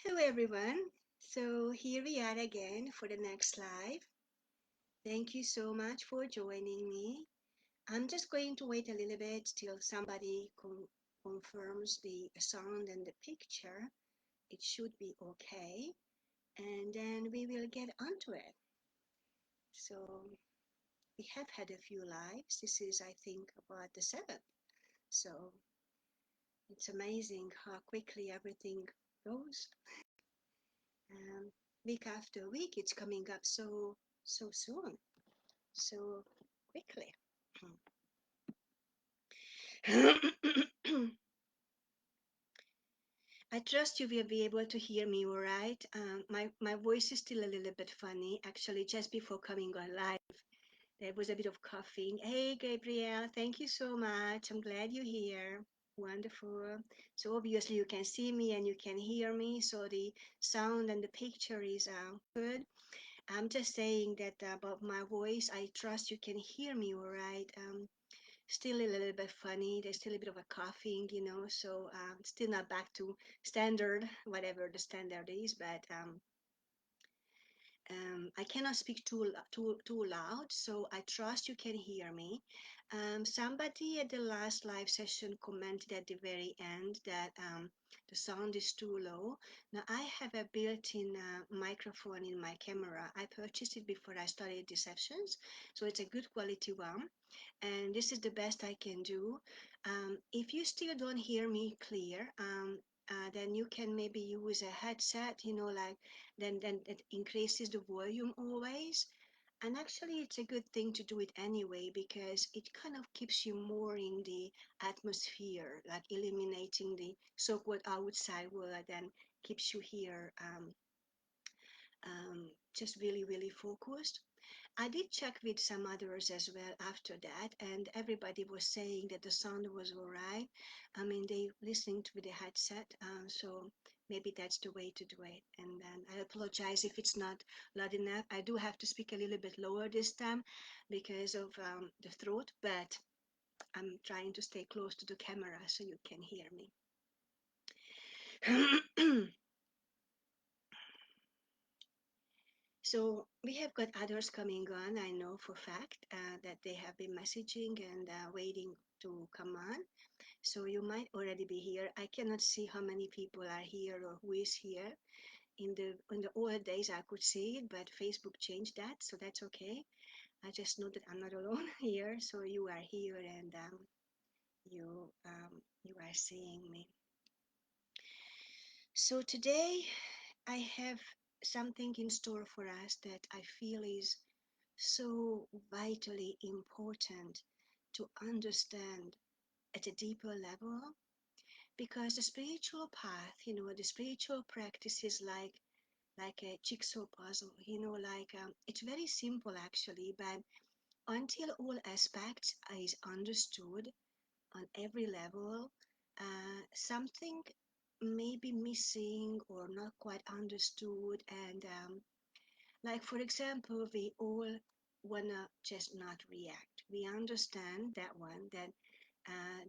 Hello everyone. So here we are again for the next live. Thank you so much for joining me. I'm just going to wait a little bit till somebody confirms the sound and the picture. It should be okay. And then we will get onto it. So we have had a few lives. This is, I think, about the seventh. So it's amazing how quickly everything goes. Um, Week after week, it's coming up so soon, so quickly. I trust you will be able to hear me all right. My voice is still a little bit funny. Actually, just before coming on live, there was a bit of coughing. Hey, Gabrielle, thank you so much. I'm glad you're here. Wonderful. So obviously you can see me and you can hear me. So the sound and the picture is good. I'm just saying that about my voice. I trust you can hear me all right. Still a little bit funny. There's still a bit of a coughing, so still not back to standard, whatever the standard is, but I cannot speak too loud, so I trust you can hear me. Somebody at the last live session commented at the very end that the sound is too low. Now I have a built-in microphone in my camera. I purchased it before I started the sessions, so it's a good quality one. And this is the best I can do. If you still don't hear me clear, then you can maybe use a headset, like then it increases the volume always. And actually, it's a good thing to do it anyway because it kind of keeps you more in the atmosphere, like eliminating the so-called outside world and keeps you here just really focused. I did check with some others as well after that, and everybody was saying that the sound was all right. I mean, they listening to the headset, so maybe that's the way to do it. And then I apologize if it's not loud enough. I do have to speak a little bit lower this time because of the throat, but I'm trying to stay close to the camera so you can hear me. So we have got others coming on. I know for fact that they have been messaging and waiting to come on. So you might already be here. I cannot see how many people are here or who is here. In the old days, I could see it, but Facebook changed that, so that's okay. I just know that I'm not alone here. So you are here and you are seeing me. So today I have something in store for us that I feel is so vitally important to understand at a deeper level, because the spiritual path, the spiritual practice is like a jigsaw puzzle, it's very simple actually, but until all aspects is understood on every level, something may be missing or not quite understood. And like, for example, we all wanna just not react. We understand that one, that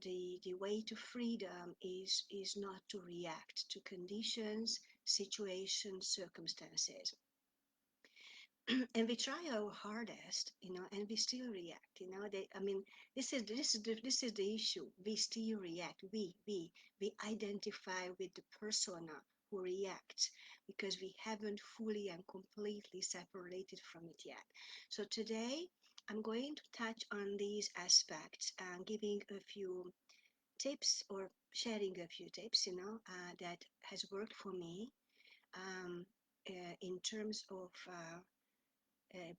the way to freedom is not to react to conditions, situations, circumstances. And we try our hardest, and we still react. I mean, this is the issue. We still react. We identify with the persona who reacts because we haven't fully and completely separated from it yet. So today, I'm going to touch on these aspects and giving a few tips or sharing a few tips, that has worked for me in terms of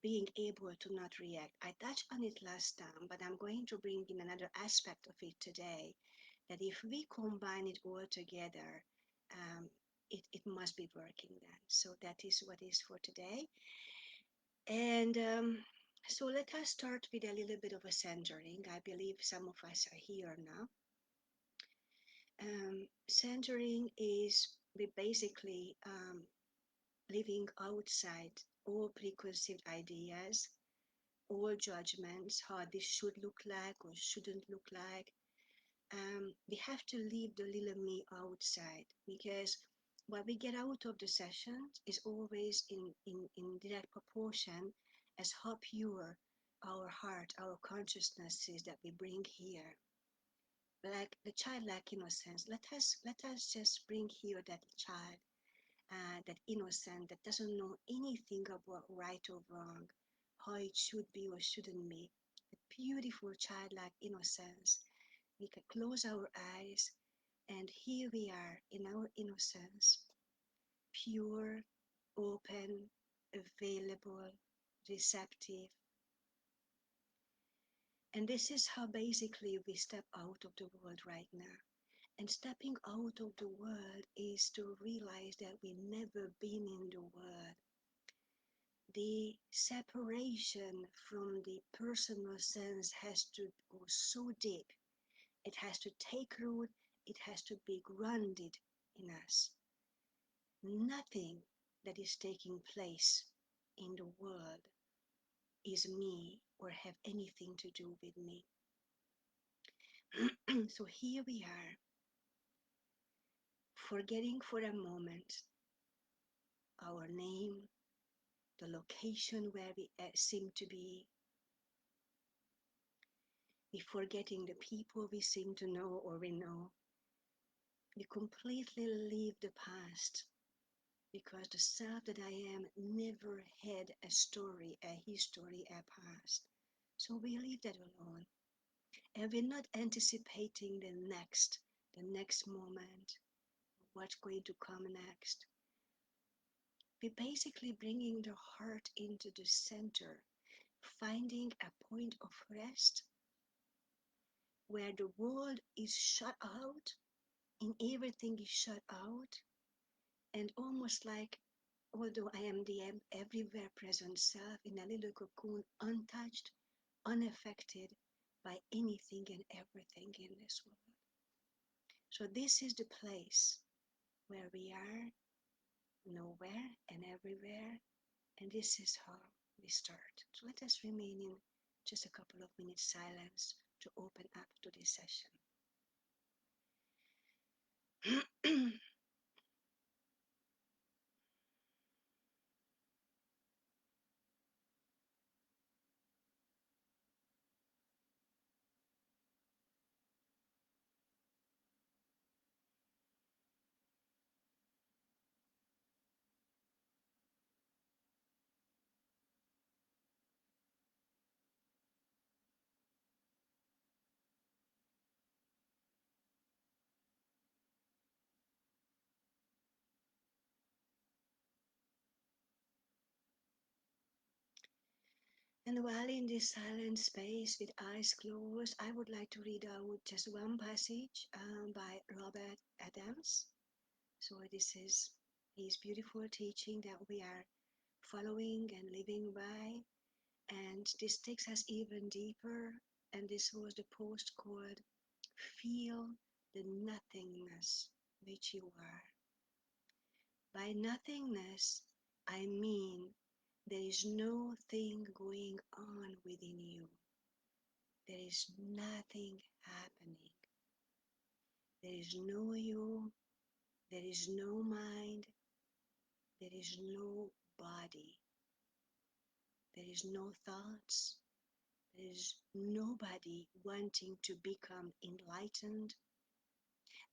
being able to not react. I touched on it last time, but I'm going to bring in another aspect of it today, that if we combine it all together, it must be working then. So that is what is for today. And so let us start with a little bit of a centering. I believe some of us are here now. Centering is we basically living outside all preconceived ideas, all judgments, how this should look like or shouldn't look like. We have to leave the little me outside, because what we get out of the session is always in direct proportion as how pure our heart, our consciousness is that we bring here. Like the childlike innocence, let us just bring here that child, that innocent that doesn't know anything about right or wrong, how it should be or shouldn't be. The beautiful childlike innocence. We can close our eyes, and here we are in our innocence, pure, open, available, receptive. And this is how basically we step out of the world right now. And stepping out of the world is to realize that we've never been in the world. The separation from the personal sense has to go so deep. It has to take root. It has to be grounded in us. Nothing that is taking place in the world is me or have anything to do with me. So here we are, forgetting for a moment our name, the location where we seem to be. We forgetting the people we seem to know or we know. We completely leave the past because the self that I am never had a story, a history, a past. So we leave that alone. And we're not anticipating the next moment, what's going to come next. We're basically bringing the heart into the center, finding a point of rest where the world is shut out and everything is shut out, and almost like, although I am the everywhere present self in a little cocoon, untouched, unaffected by anything and everything in this world. So this is the place where we are, nowhere and everywhere, and this is how we start. So let us remain in just a couple of minutes silence to open up to this session. And while in this silent space with eyes closed, I would like to read out just one passage by Robert Adams. So this is his beautiful teaching that we are following and living by. And this takes us even deeper. And this was the post called Feel the Nothingness which you are. By nothingness, I mean there is no thing going on within you. There is nothing happening. There is no you. There is no mind. There is no body. There is no thoughts. There is nobody wanting to become enlightened.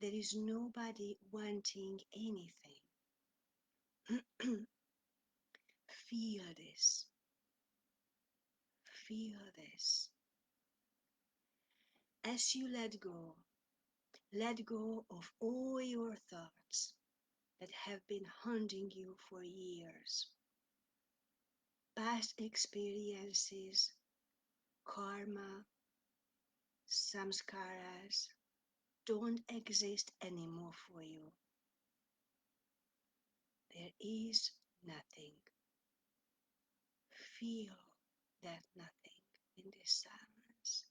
There is nobody wanting anything. Feel this. Feel this. As you let go of all your thoughts that have been haunting you for years. Past experiences, karma, samskaras don't exist anymore for you. There is nothing. Feel that nothing in this silence.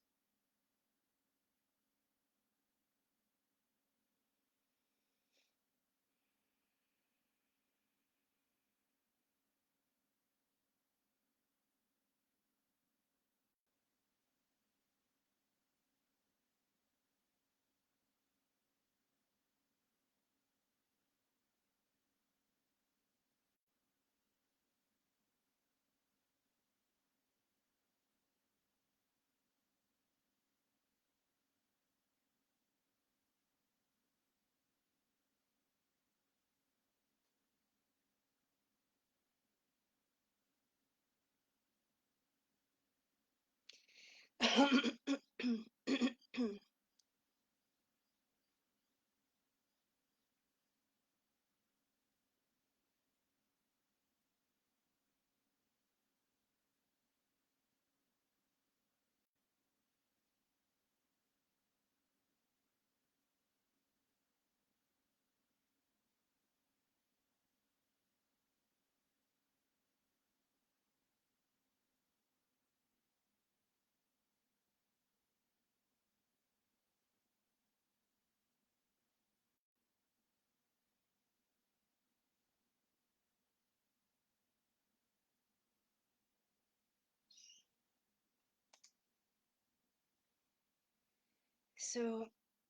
So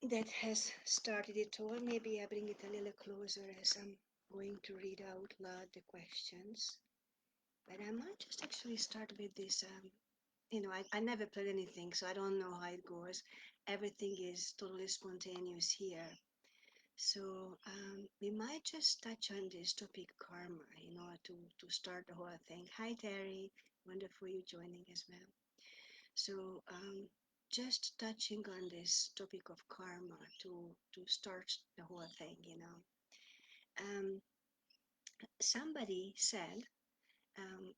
that has started it all. Maybe I bring it a little closer as I'm going to read out loud the questions. But I might just actually start with this. I never plan anything, so I don't know how it goes. Everything is totally spontaneous here. So we might just touch on this topic karma, to start the whole thing. Hi, Terry. Wonderful you joining as well. So just touching on this topic of karma to start the whole thing. Um, Somebody said,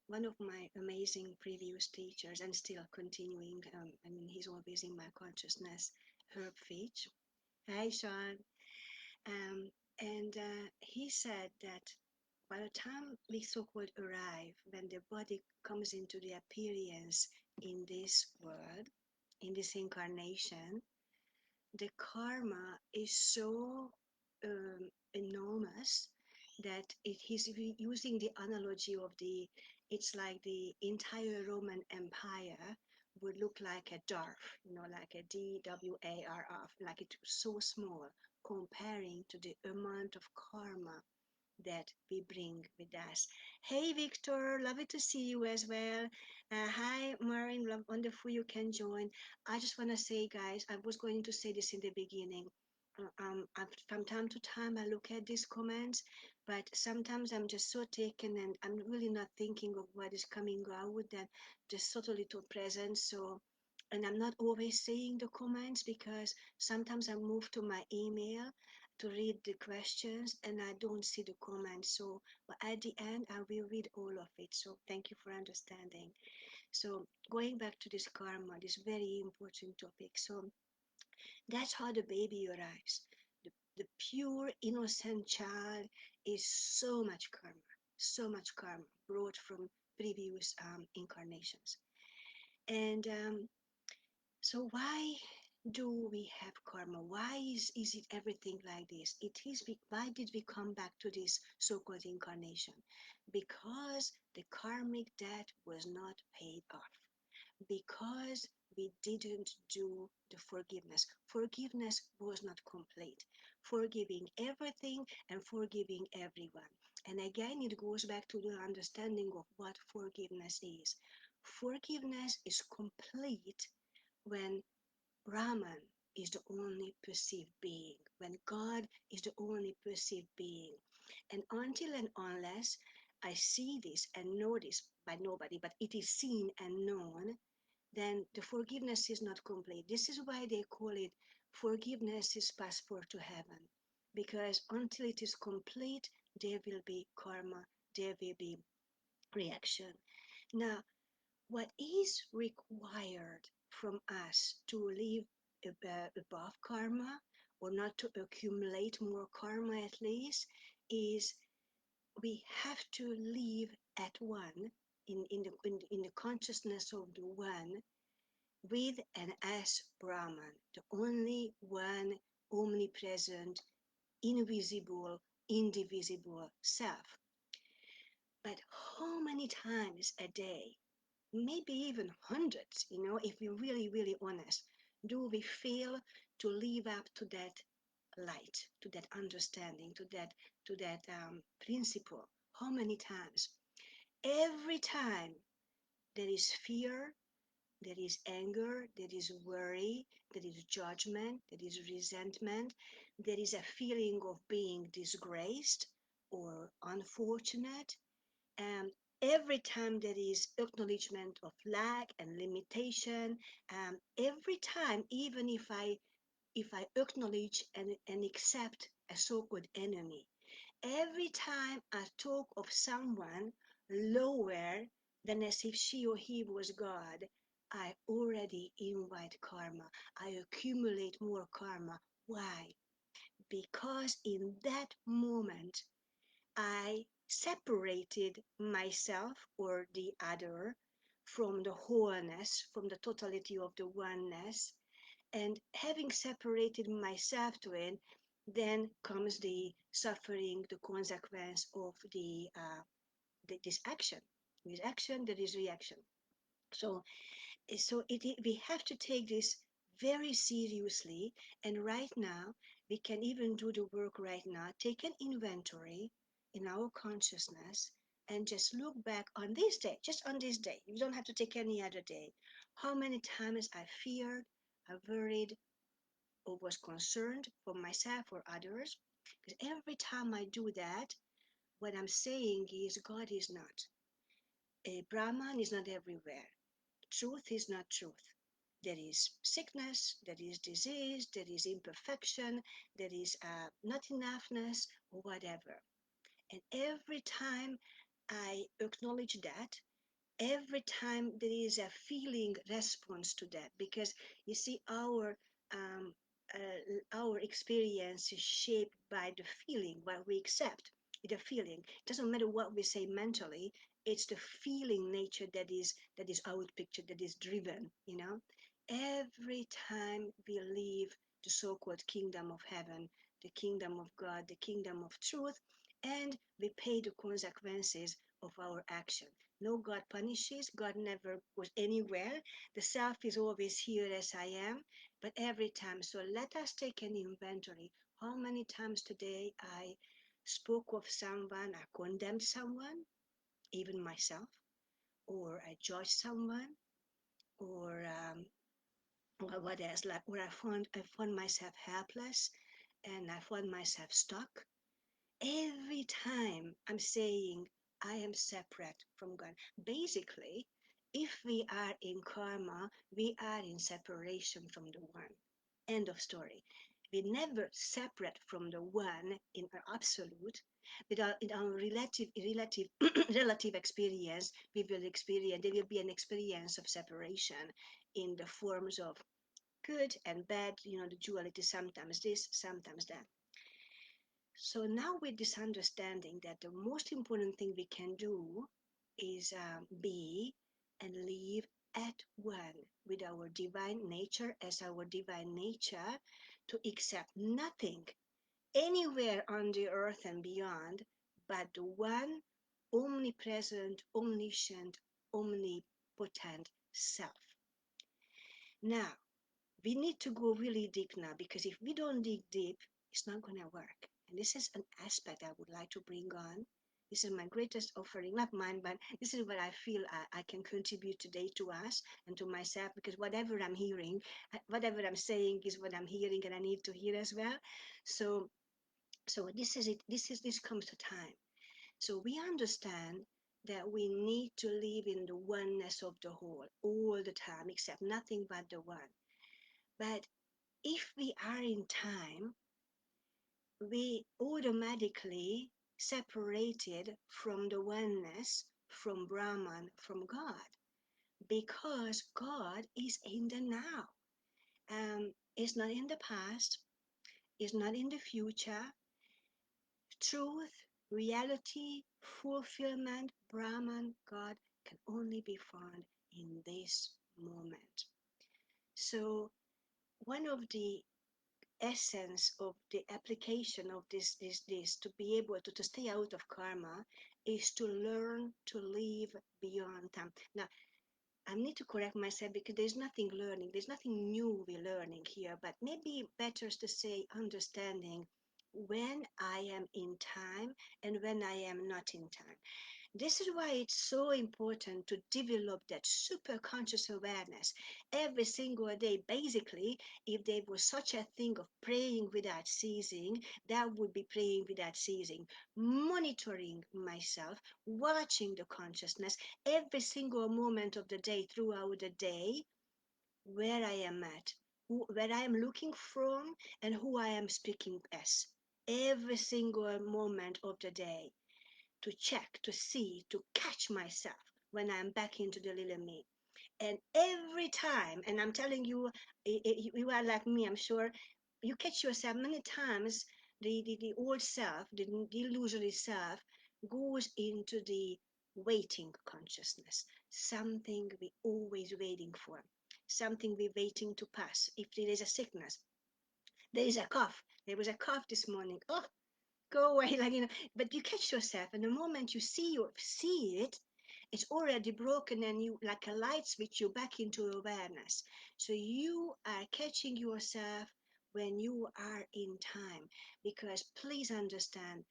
one of my amazing previous teachers, and still continuing, he's always in my consciousness, Herb Fitch. Hi, Sean. Um, and he said that by the time we so-called arrive, when the body comes into the appearance in this world, in this incarnation, the karma is so enormous that it is using the analogy of it's like the entire Roman Empire would look like a dwarf, like a DWARF, like it's so small comparing to the amount of karma that we bring with us. Hey, Victor, lovely to see you as well. Hi, Maureen, wonderful you can join. I just want to say, guys, I was going to say this in the beginning. From time to time, I look at these comments, but sometimes I'm just so taken and I'm really not thinking of what is coming out and just totally too present. So, and I'm not always saying the comments because sometimes I move to my email to read the questions and I don't see the comments. So, but at the end, I will read all of it. So, thank you for understanding. So, going back to this karma, this very important topic. So, that's how the baby arrives. The pure, innocent child is so much karma brought from previous incarnations. And so, why do we have karma? Why is it everything like this? Why did we come back to this so-called incarnation? Because the karmic debt was not paid off. Because we didn't do the forgiveness. Forgiveness was not complete. Forgiving everything and forgiving everyone. And again, it goes back to the understanding of what forgiveness is. Forgiveness is complete when Brahman is the only perceived being, when God is the only perceived being. And until and unless I see this and know this by nobody, but it is seen and known, then the forgiveness is not complete. This is why they call it forgiveness is passport to heaven. Because until it is complete, there will be karma, there will be reaction. Now, what is required from us to live above karma, or not to accumulate more karma at least, is we have to live at one, in the consciousness of the one, with and as Brahman, the only one omnipresent, invisible, indivisible self. But how many times a day, maybe even hundreds, if we're really, really honest, do we fail to live up to that light, to that understanding, to that principle? How many times? Every time there is fear, there is anger, there is worry, there is judgment, there is resentment, there is a feeling of being disgraced or unfortunate. And Every time there is acknowledgement of lack and limitation, every time, even if I acknowledge and accept a so-called enemy, every time I talk of someone lower than as if she or he was God, I already invite karma. I accumulate more karma. Why? Because in that moment, I separated myself or the other from the wholeness, from the totality of the oneness. And having separated myself to it, then comes the suffering, the consequence of this action. With action, there is reaction. So we have to take this very seriously. And right now, we can even do the work right now, take an inventory in our consciousness and just look back on this day, just on this day. You don't have to take any other day. How many times I feared, I worried, or was concerned for myself or others. Because every time I do that, what I'm saying is God is not. A Brahman is not everywhere. Truth is not truth. There is sickness, there is disease, there is imperfection, there is not enoughness, or whatever. And every time I acknowledge that, every time there is a feeling response to that, because you see um, our experience is shaped by the feeling what we accept. The feeling, it doesn't matter what we say mentally, it's the feeling nature that is out picture, that is driven, every time we leave the so-called kingdom of heaven, the kingdom of God, the kingdom of truth, and we pay the consequences of our action. No, God punishes. God never goes anywhere. The self is always here as I am, but every time. So let us take an inventory. How many times today I spoke of someone, I condemned someone, even myself, or I judged someone, or what else? Like where I found myself helpless, and I found myself stuck. Every time I'm saying I am separate from God. Basically, if we are in karma, we are in separation from the one. End of story. We never separate from the one in our absolute. In our relative experience, there will be an experience of separation in the forms of good and bad, the duality, sometimes this, sometimes that. So now with this understanding that the most important thing we can do is be and live at one with our divine nature as our divine nature, to accept nothing anywhere on the earth and beyond but the one omnipresent, omniscient, omnipotent self. Now, we need to go really deep now, because if we don't dig deep, it's not going to work. And this is an aspect I would like to bring on. This is my greatest offering, not mine, but this is what I feel I can contribute today to us and to myself, because whatever I'm hearing, whatever I'm saying is what I'm hearing, and I need to hear as well. So this is it. This comes to time. So we understand that we need to live in the oneness of the whole all the time, except nothing but the one. But if we are in time, we automatically separated from the oneness, from Brahman, from God, because God is in the now. It's not in the past, it's not in the future. Truth, reality, fulfillment, Brahman, God can only be found in this moment. So one of the essence of the application of this to be able to stay out of karma is to learn to live beyond time. Now, I need to correct myself, because there's nothing learning, there's nothing new we're learning here, but maybe better to say understanding when I am in time and when I am not in time. This is why it's so important to develop that super conscious awareness every single day. Basically, if there was such a thing of praying without ceasing, that would be praying without ceasing. Monitoring myself, watching the consciousness every single moment of the day throughout the day, where I am at, where I am looking from, and who I am speaking as. Every single moment of the day to check, to see, to catch myself when I'm back into the little me. And every time, and I'm telling you, you are like me, I'm sure, you catch yourself many times, the old self, the illusory self, goes into the waiting consciousness, something we always waiting for, something we're waiting to pass. If there is a sickness, there is a cough. There was a cough this morning. Oh, go away, like, but you catch yourself, and the moment you see it, it's already broken, and you, like a light switch, you back into awareness. So you are catching yourself when you are in time, because please understand,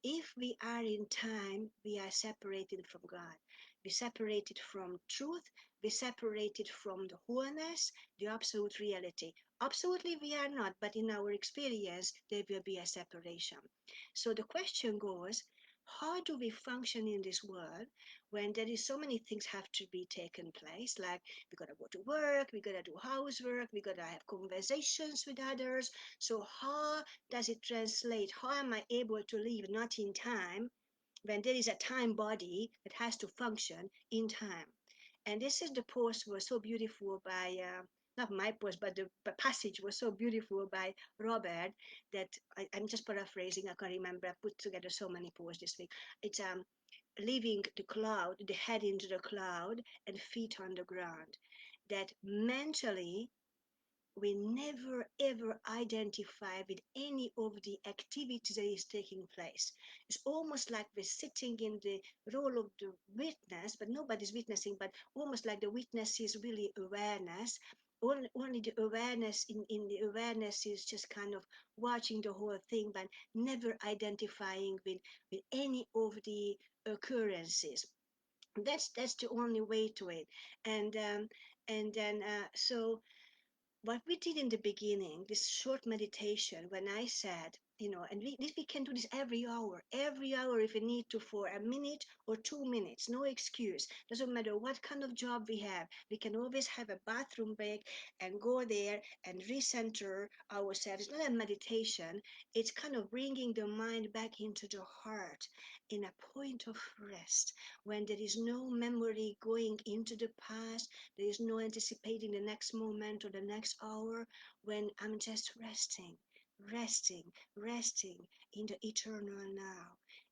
if we are in time, we are separated from God. We separated from truth. We separated from the wholeness, the absolute reality. Absolutely, we are not, but in our experience, there will be a separation. So the question goes, how do we function in this world when there is so many things have to be taken place? Like we gotta go to work, we gotta do housework, we gotta have conversations with others. So how does it translate? How am I able to live not in time when there is a time body that has to function in time? And this is the post was so beautiful by, not my post, but the passage was so beautiful by Robert that I'm just paraphrasing. I can't remember. I put together so many posts this week. It's leaving the cloud, the head into the cloud and feet on the ground. That mentally we never ever identify with any of the activities that is taking place. It's almost like we're sitting in the role of the witness, but nobody's witnessing, but almost like the witness is really awareness. Only the awareness in the awareness is just kind of watching the whole thing, but never identifying with any of the occurrences. That's the only way to it. And then so what we did in the beginning, this short meditation, when I said, and we can do this every hour if we need to, for a minute or 2 minutes, no excuse. Doesn't matter what kind of job we have. We can always have a bathroom break and go there and recenter ourselves. It's not a meditation. It's kind of bringing the mind back into the heart in a point of rest when there is no memory going into the past. There is no anticipating the next moment or the next hour, when I'm just resting, resting in the eternal now.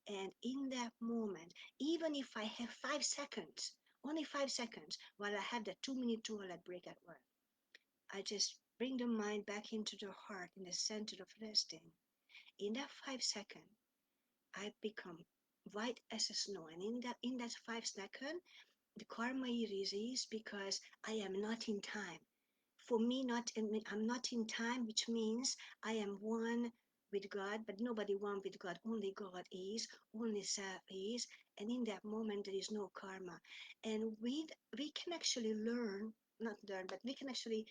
And in that moment, even if I have 5 seconds, only 5 seconds, while I have that 2 minute toilet break at work, I just bring the mind back into the heart in the center of resting. In that 5 second, I become white as a snow. And in that 5 second, the karma erases, because I am not in time. For me, I'm not in time, which means I am one with God, but nobody one with God. Only God is, only self is, and in that moment there is no karma. And we can actually learn, not learn, but we can actually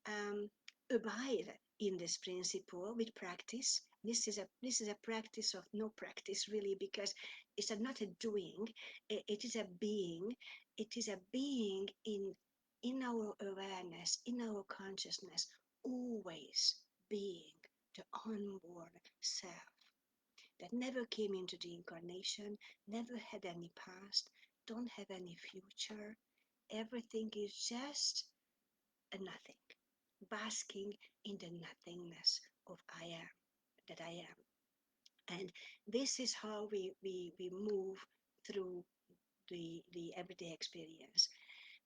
um, abide in this principle with practice. This is a practice of no practice, really, because it's not a doing, it is a being. It is a being in our awareness, in our consciousness, always being the unborn self that never came into the incarnation, never had any past, don't have any future. Everything is just a nothing, basking in the nothingness of I am, that I am. And this is how we move through the everyday experience.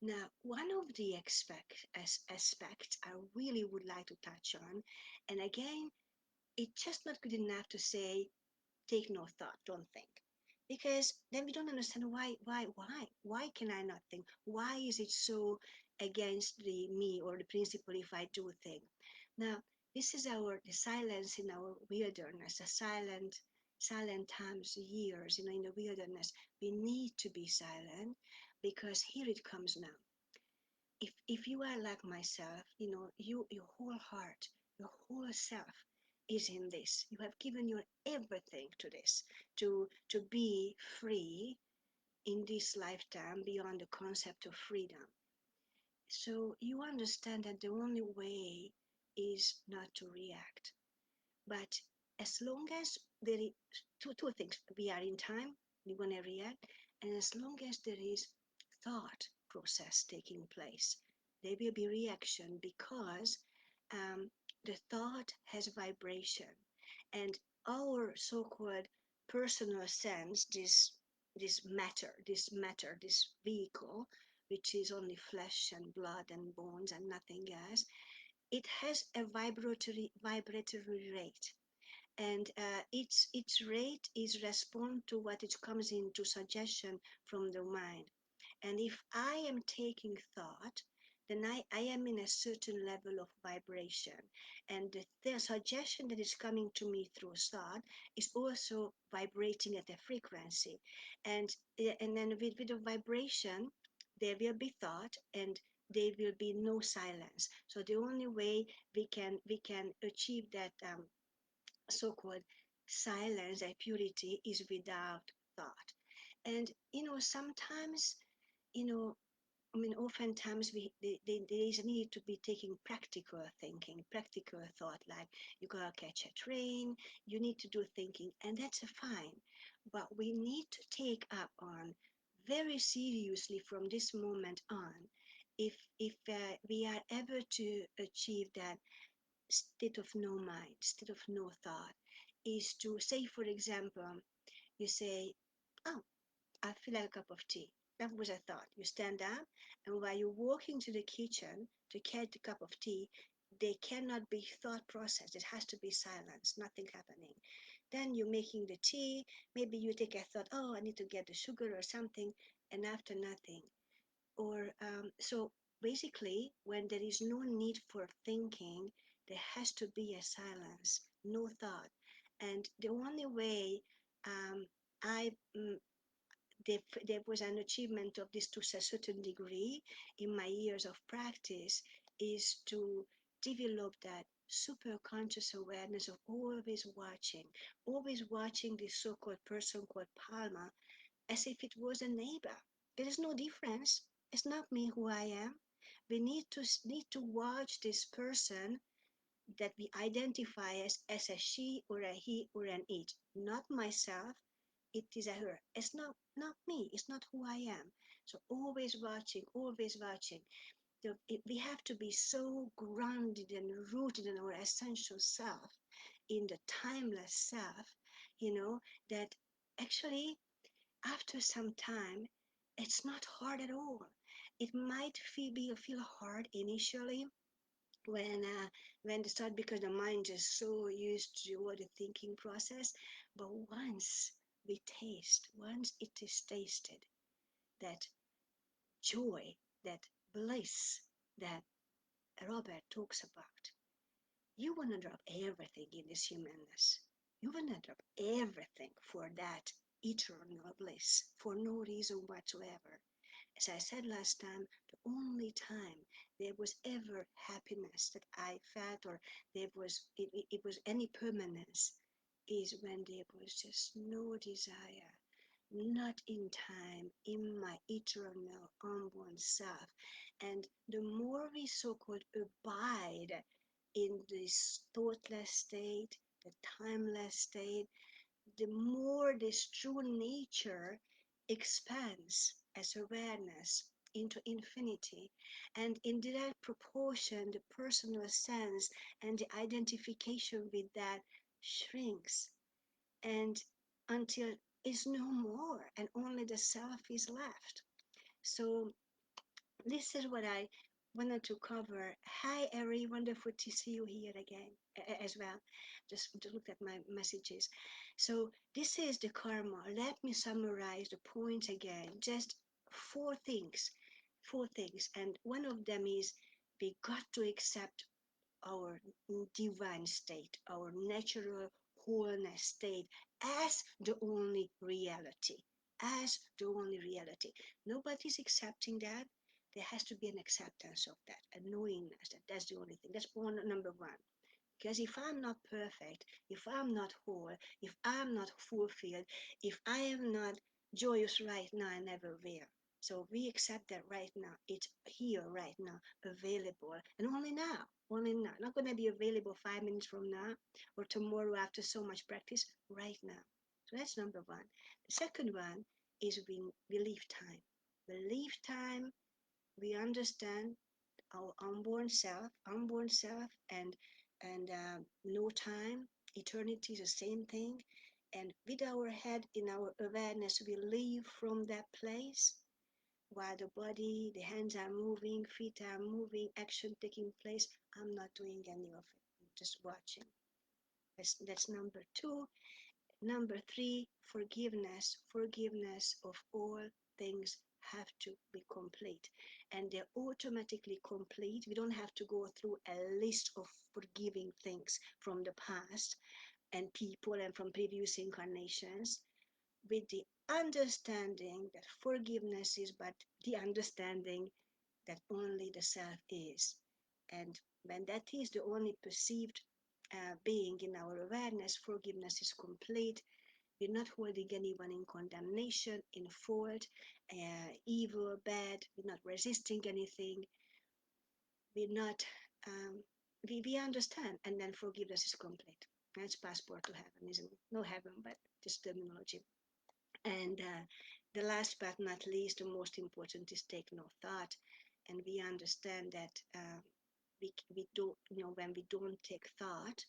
Now, one of the aspects I really would like to touch on, and again, it's just not good enough to say, take no thought, don't think. Because then we don't understand why can I not think? Why is it so against the me or the principle if I do think? Now, this is the silence in our wilderness, a silent silent times, years, in the wilderness. We need to be silent because here it comes now. If you are like myself, your whole heart, your whole self is in this. You have given your everything to this, to be free in this lifetime beyond the concept of freedom. So you understand that the only way is not to react. But as long as there is two things, we are in time, we're gonna react, and as long as there is thought process taking place, there will be reaction because um, the thought has vibration, and our so-called personal sense, this vehicle, which is only flesh and blood and bones and nothing else, it has a vibratory rate, and its rate is respond to what it comes into suggestion from the mind. And if I am taking thought, then I am in a certain level of vibration, and the suggestion that is coming to me through thought is also vibrating at a frequency, and then with the vibration there will be thought, and there will be no silence. So the only way we can achieve that so-called silence and purity is without thought. And sometimes, you know oftentimes there is a need to be taking practical thinking, practical thought, like you gotta catch a train, you need to do thinking, and that's fine. But we need to take up on very seriously from this moment on, if we are ever to achieve that state of no mind, state of no thought, is to say, for example, you say, oh, I feel like a cup of tea. That was a thought. You stand up, and while you're walking to the kitchen to get the cup of tea, there cannot be thought process. It has to be silence, nothing happening. Then you're making the tea. Maybe you take a thought, oh, I need to get the sugar or something, and after nothing. Or so basically, when there is no need for thinking, there has to be a silence, no thought. And the only way um, I there was an achievement of this to a certain degree in my years of practice is to develop that super conscious awareness of always watching this so-called person called Palma as if it was a neighbor. There is no difference. It's not me who I am. We need to watch this person that we identify as a she or a he or an it, not myself. It is a her. It's not me. It's not who I am. So always watching, always watching. We have to be so grounded and rooted in our essential self, in the timeless self, that actually after some time, it's not hard at all. It might feel hard initially when when they start, because the mind is so used to all the thinking process. But once it is tasted, that joy, that bliss that Robert talks about, you want to drop everything in this humanness. You want to drop everything for that eternal bliss for no reason whatsoever. As I said last time, the only time there was ever happiness that I felt, or it was any permanence, is when there was just no desire, not in time, in my eternal unborn self. And the more we so-called abide in this thoughtless state, the timeless state, the more this true nature expands as awareness into infinity. And in direct proportion, the personal sense and the identification with that shrinks, and until is no more and only the self is left. So this is what I wanted to cover. Hi, Eri, wonderful to see you here again as well. Just look at my messages. So this is the karma. Let me summarize the points again. Just four things, and one of them is we got to accept our divine state, our natural wholeness state as the only reality. As the only reality. Nobody's accepting that. There has to be an acceptance of that, a knowingness that that's the only thing. That's point number one. Because if I'm not perfect, if I'm not whole, if I'm not fulfilled, if I am not joyous right now, I never will. So we accept that right now. It's here right now, available, and only now. Only now. Not going to be available 5 minutes from now or tomorrow after so much practice. Right now. So that's number one. The second one is we leave time. We leave time. We understand our unborn self, and no time, eternity is the same thing. And with our head in our awareness, we live from that place while the body, the hands are moving, feet are moving, action taking place. I'm not doing any of it. I'm just watching. That's number two. Number three, forgiveness. Forgiveness of all things have to be complete. And they're automatically complete. We don't have to go through a list of forgiving things from the past and people and from previous incarnations, with the understanding that forgiveness is but the understanding that only the self is. And when that is the only perceived being in our awareness, forgiveness is complete. We're not holding anyone in condemnation, in fault, evil, bad. We're not resisting anything. We're not, we understand, and then forgiveness is complete. That's passport to heaven, isn't it? No heaven, but this terminology. And the last but not least, the most important is take no thought. And we understand that we don't, when we don't take thought,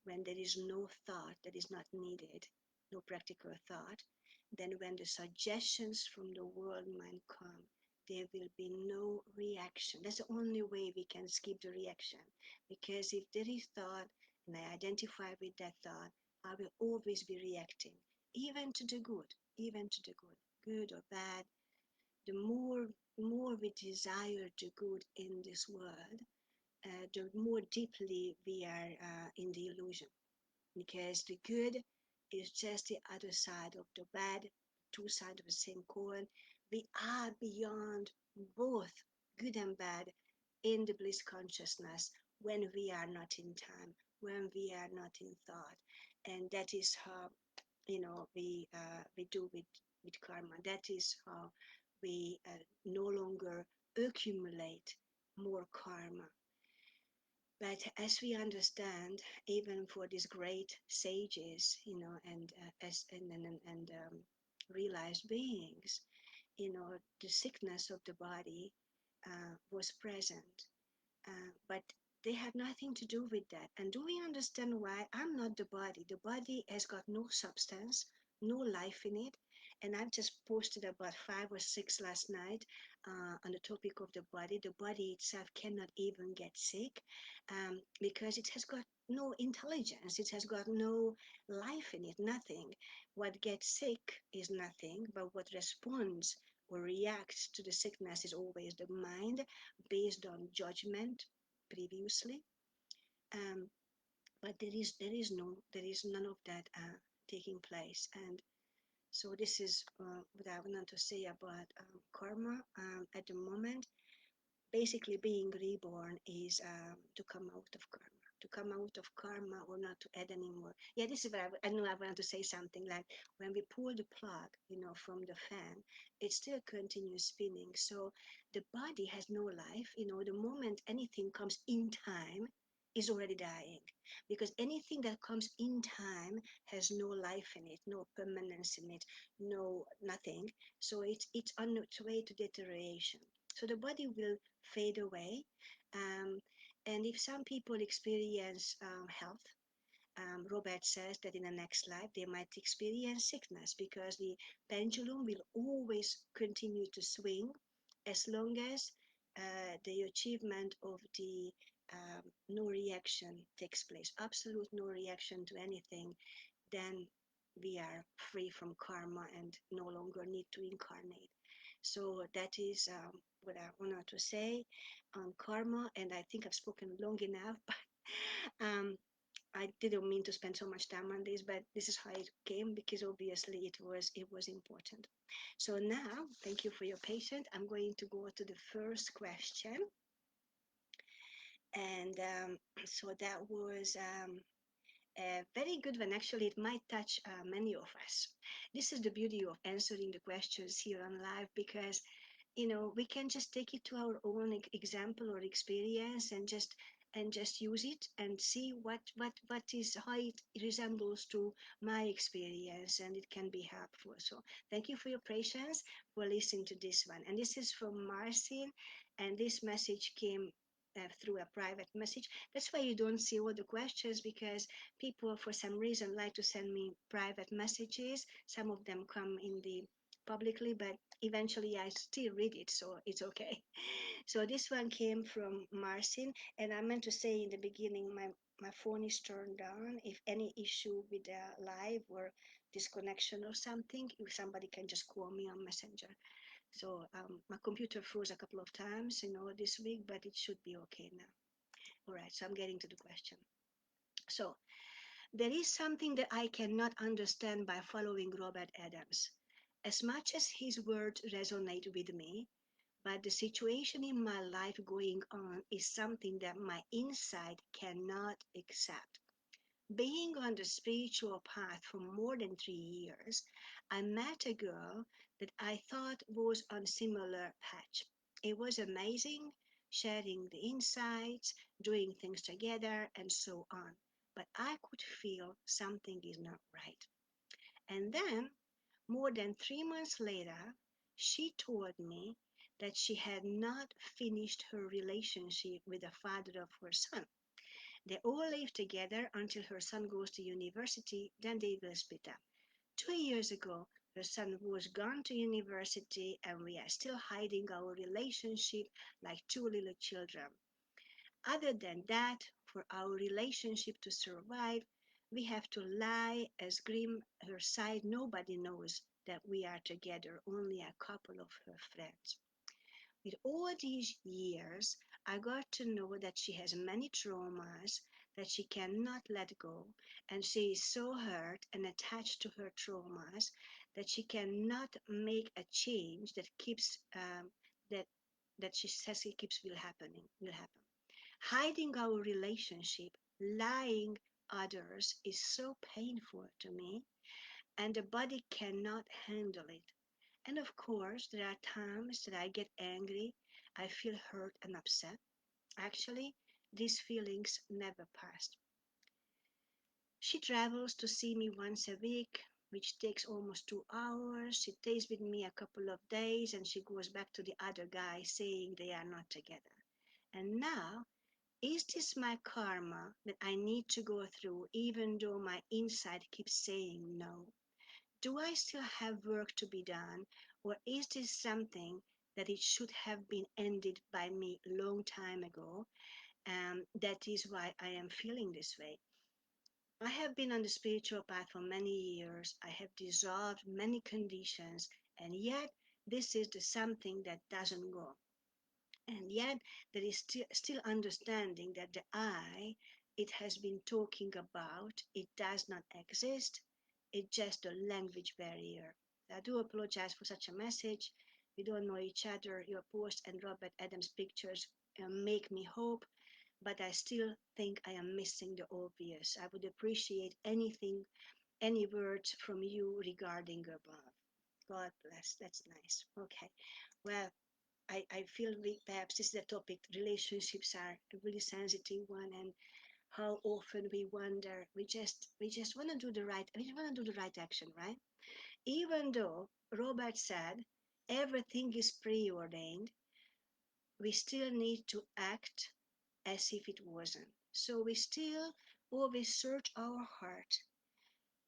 when there is no thought that is not needed, no practical thought, then when the suggestions from the world mind come, there will be no reaction. That's the only way we can skip the reaction. Because if there is thought and I identify with that thought, I will always be reacting, even to the good, even to the good or bad. The more we desire the good in this world, the more deeply we are in the illusion, because the good is just the other side of the bad, two sides of the same coin. We are beyond both good and bad in the bliss consciousness when we are not in time, when we are not in thought. And that is how, we do with karma. That is how we no longer accumulate more karma. But as we understand, even for these great sages, and realized beings, the sickness of the body was present, but they had nothing to do with that. And do we understand why? I'm not the body. The body has got no substance, no life in it. And I've just posted about 5 or 6 last night on the topic of the body. The body itself cannot even get sick because it has got no intelligence. It has got no life in it, nothing. What gets sick is nothing, but what responds or reacts to the sickness is always the mind based on judgment previously. Um, but there is none of that taking place. And so this is what I wanted to say about karma at the moment. Basically, being reborn is to come out of karma, to come out of karma or not to add anymore. Yeah, this is what I know I wanted to say something like when we pull the plug, from the fan, it still continues spinning. So the body has no life. The moment anything comes in time is already dying, because anything that comes in time has no life in it, no permanence in it, no nothing. So it's on its way to deterioration. So the body will fade away. Um, and if some people experience health, Robert says that in the next life they might experience sickness, because the pendulum will always continue to swing as long as the achievement of the no reaction takes place, absolute no reaction to anything. Then we are free from karma and no longer need to incarnate. So that is what I wanted to say on karma, and I think I've spoken long enough, but I didn't mean to spend so much time on this, but this is how it came because obviously it was important. So now, thank you for your patience. I'm going to go to the first question, and so that was a very good one. Actually, it might touch many of us. This is the beauty of answering the questions here on live because we can just take it to our own example or experience and just use it and see what is how it resembles to my experience, and it can be helpful. So thank you for your patience for listening to this one. And this is from Marcin, and this message came through a private message. That's why you don't see all the questions, because people for some reason like to send me private messages. Some of them come in the publicly, but eventually I still read it, so it's okay. So this one came from Marcin, and I meant to say in the beginning, my phone is turned on. If any issue with the live or disconnection or something, if somebody can just call me on Messenger. So my computer froze a couple of times, this week, but it should be okay now. All right, so I'm getting to the question. So there is something that I cannot understand by following Robert Adams. As much as his words resonate with me, but the situation in my life going on is something that my inside cannot accept. Being on the spiritual path for more than 3 years, I met a girl that I thought was on similar patch. It was amazing, sharing the insights, doing things together, and so on. But I could feel something is not right. And then, more than 3 months later, she told me that she had not finished her relationship with the father of her son. They all live together until her son goes to university, then they will split up. 2 years ago, her son was gone to university, and we are still hiding our relationship like two little children. Other than that, for our relationship to survive, we have to lie as grim her side. Nobody knows that we are together, only a couple of her friends. With all these years, I got to know that she has many traumas that she cannot let go, and she is so hurt and attached to her traumas that she cannot make a change that keeps that that she says it keeps will happen. Hiding our relationship, lying others is so painful to me, and the body cannot handle it. And of course, there are times that I get angry, I feel hurt and upset. Actually, these feelings never pass. She travels to see me once a week, which takes almost 2 hours. She stays with me a couple of days and she goes back to the other guy saying they are not together. And now, is this my karma that I need to go through even though my inside keeps saying no? Do I still have work to be done, or is this something that it should have been ended by me long time ago? That is why I am feeling this way. I have been on the spiritual path for many years. I have dissolved many conditions, and yet this is the something that doesn't go. And yet there is still understanding that the I it has been talking about, it does not exist. It's just a language barrier. I do apologize for such a message. We don't know each other. Your post and Robert Adams pictures make me hope, but I still think I am missing the obvious. I would appreciate anything, any words from you regarding above. God bless. That's nice. Okay. Well, I feel perhaps this is a topic. Relationships are a really sensitive one, and how often we wonder. We just want to do the right. We want to do the right action, right? Even though Robert said everything is preordained, we still need to act as if it wasn't. So we still always search our heart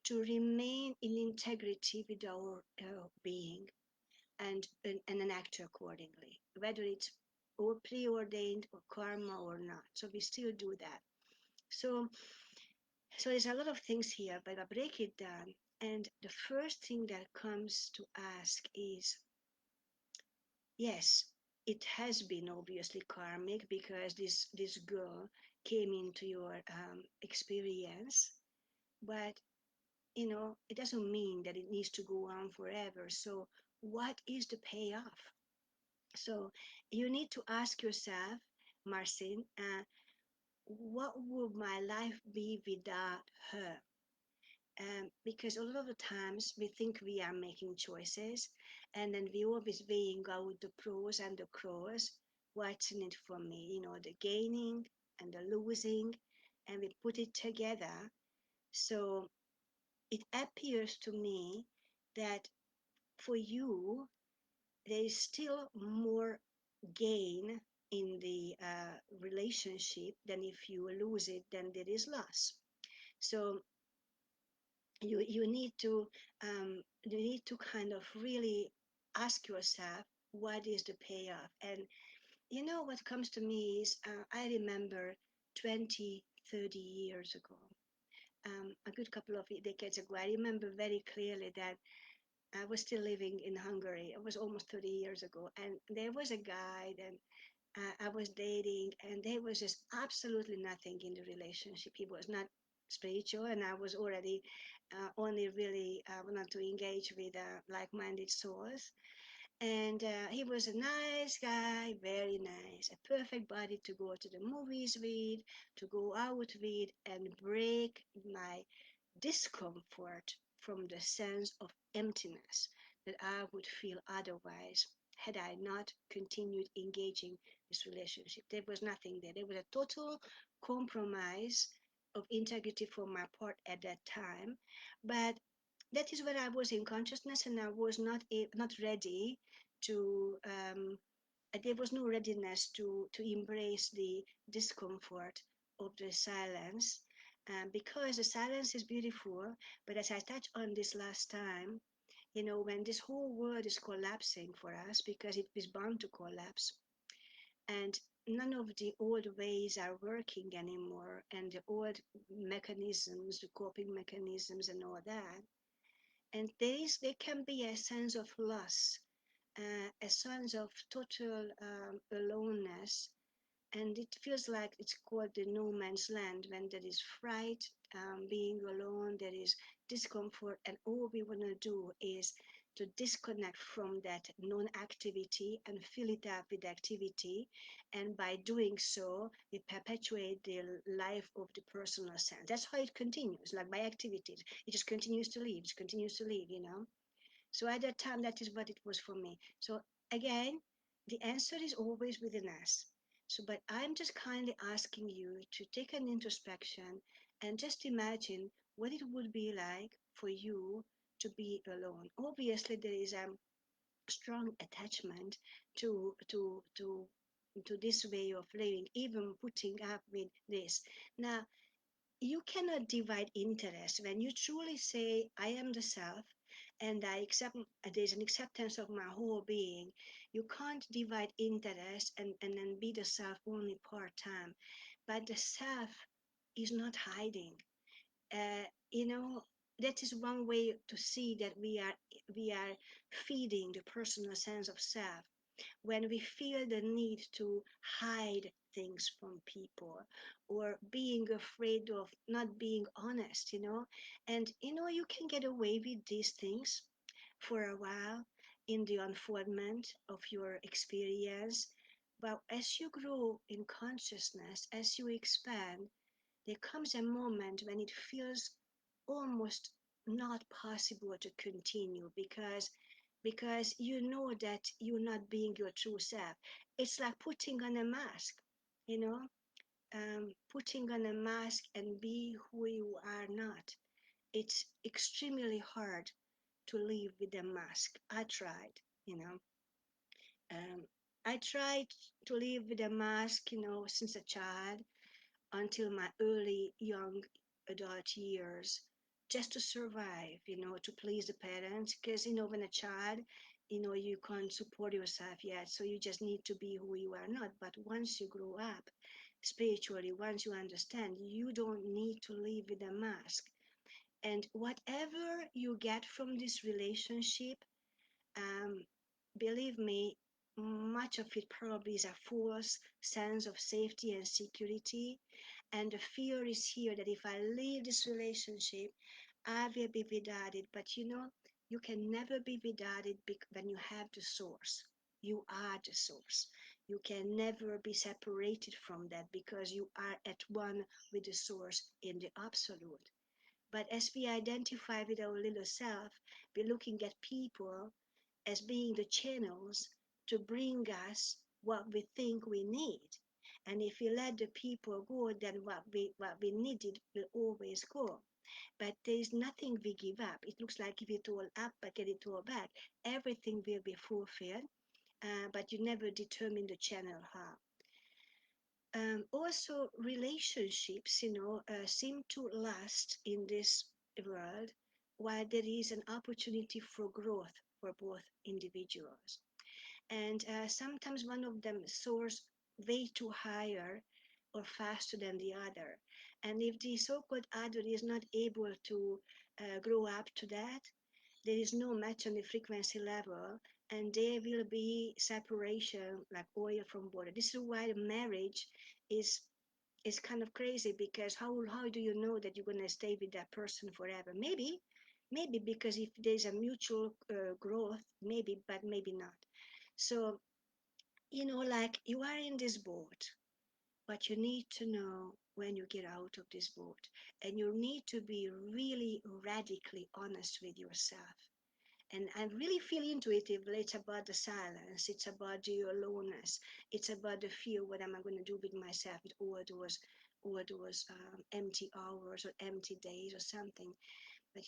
to remain in integrity with our being, and act accordingly, whether it's or preordained or karma or not. So we still do that. So there's a lot of things here, but I break it down. And the first thing that comes to ask is, yes, it has been obviously karmic because this girl came into your experience, but it doesn't mean that it needs to go on forever. So, what is the payoff? So, you need to ask yourself, Marcin, what would my life be without her? Because a lot of the times we think we are making choices, and then we always weighing out the pros and the cons. What's in it for me? The gaining and the losing, and we put it together. So it appears to me that for you, there is still more gain in the relationship than if you lose it, then there is loss. So you need to kind of really ask yourself what is the payoff. And what comes to me is I remember 20, 30 years ago, a good couple of decades ago, I remember very clearly that I was still living in Hungary. It was almost 30 years ago, and there was a guy that I was dating, and there was just absolutely nothing in the relationship. He was not spiritual, and I was already only really wanted to engage with like-minded souls. And he was a nice guy, very nice, a perfect body to go to the movies with, to go out with, and break my discomfort from the sense of emptiness that I would feel otherwise had I not continued engaging this relationship. There was nothing there. There was a total compromise of integrity for my part at that time. But that is where I was in consciousness, and I was not ready to there was no readiness to embrace the discomfort of the silence, because the silence is beautiful. But as I touched on this last time, when this whole world is collapsing for us, because it is bound to collapse, and none of the old ways are working anymore, and the old mechanisms, the coping mechanisms and all that, and there can be a sense of loss, a sense of total aloneness, and it feels like it's called the no man's land when there is fright, being alone, there is discomfort, and all we want to do is to disconnect from that non-activity and fill it up with activity. And by doing so, we perpetuate the life of the personal sense. That's how it continues, like by activities. It just continues to live, it continues to live. So at that time, that is what it was for me. So again, the answer is always within us. So, but I'm just kindly asking you to take an introspection and just imagine what it would be like for you to be alone. Obviously, there is a strong attachment to this way of living, even putting up with this. Now, you cannot divide interest when you truly say I am the self, and I accept, there's an acceptance of my whole being. You can't divide interest and then be the self only part-time. But the self is not hiding. uh, you know that is one way to see that we are feeding the personal sense of self when we feel the need to hide things from people, or being afraid of not being honest. And you can get away with these things for a while in the unfoldment of your experience. But as you grow in consciousness, as you expand, there comes a moment when it feels almost not possible to continue, because you know that you're not being your true self. It's like putting on a mask, you know, putting on a mask and be who you are not. It's extremely hard to live with a mask. I tried, you know. Um, I tried to live with a mask, since a child until my early young adult years, just to survive, to please the parents. Because, when a child, you can't support yourself yet. So you just need to be who you are not. But once you grow up spiritually, once you understand, you don't need to live with a mask. And whatever you get from this relationship, um, believe me, much of it probably is a false sense of safety and security. And the fear is here that if I leave this relationship, I will be without it. But you can never be without it when you have the source. You are the source. You can never be separated from that because you are at one with the source in the absolute. But as we identify with our little self, we're looking at people as being the channels to bring us what we think we need. And if we let the people go, then what we needed will always go. But there is nothing we give up. It looks like give it all up but get it all back. Everything will be fulfilled, but you never determine the channel how. Also, relationships, seem to last in this world while there is an opportunity for growth for both individuals. And sometimes one of them soars way too higher or faster than the other. And if the so-called other is not able to grow up to that, there is no match on the frequency level, and there will be separation like oil from water. This is why the marriage is is kind of crazy, because how do you know that you're going to stay with that person forever? Maybe because if there's a mutual growth, maybe, but maybe not. So like you are in this boat, but you need to know when you get out of this boat, and you need to be really radically honest with yourself. And I really feel intuitively it's about the silence, it's about the aloneness, it's about the fear. What am I going to do with myself with all those empty hours or empty days or something? But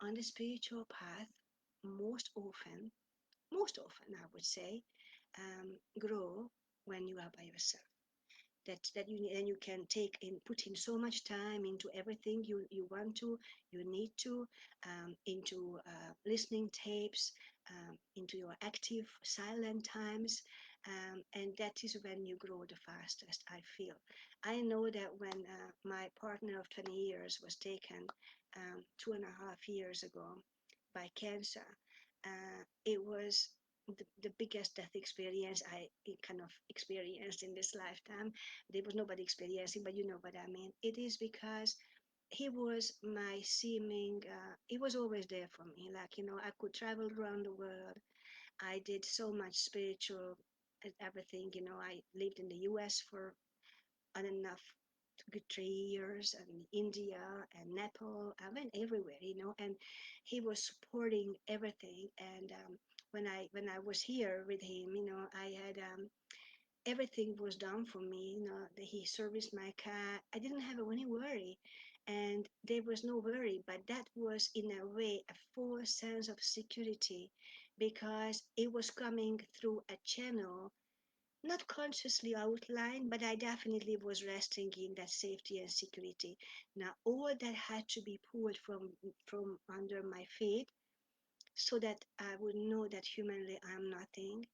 on the spiritual path, most often, most often, I would say, grow when you are by yourself. That you need, and you can take in put in so much time into everything you want to, you need to, into listening tapes, into your active silent times, and that is when you grow the fastest, I feel. I know that when my partner of 20 years was taken 2.5 years ago by cancer, it was the biggest death experience I kind of experienced in this lifetime. There was nobody experiencing, but you know what I mean. It is because he was my seeming, he was always there for me. Like, I could travel around the world. I did so much spiritual everything. I lived in the US for on enough good 3 years, and India and Nepal. I went everywhere, and he was supporting everything. And when I was here with him, I had everything was done for me. He serviced my car. I didn't have any worry, and there was no worry. But that was in a way a false sense of security, because it was coming through a channel not consciously outlined, but I definitely was resting in that safety and security. Now, all that had to be pulled from under my feet, so that I would know that humanly I'm nothing,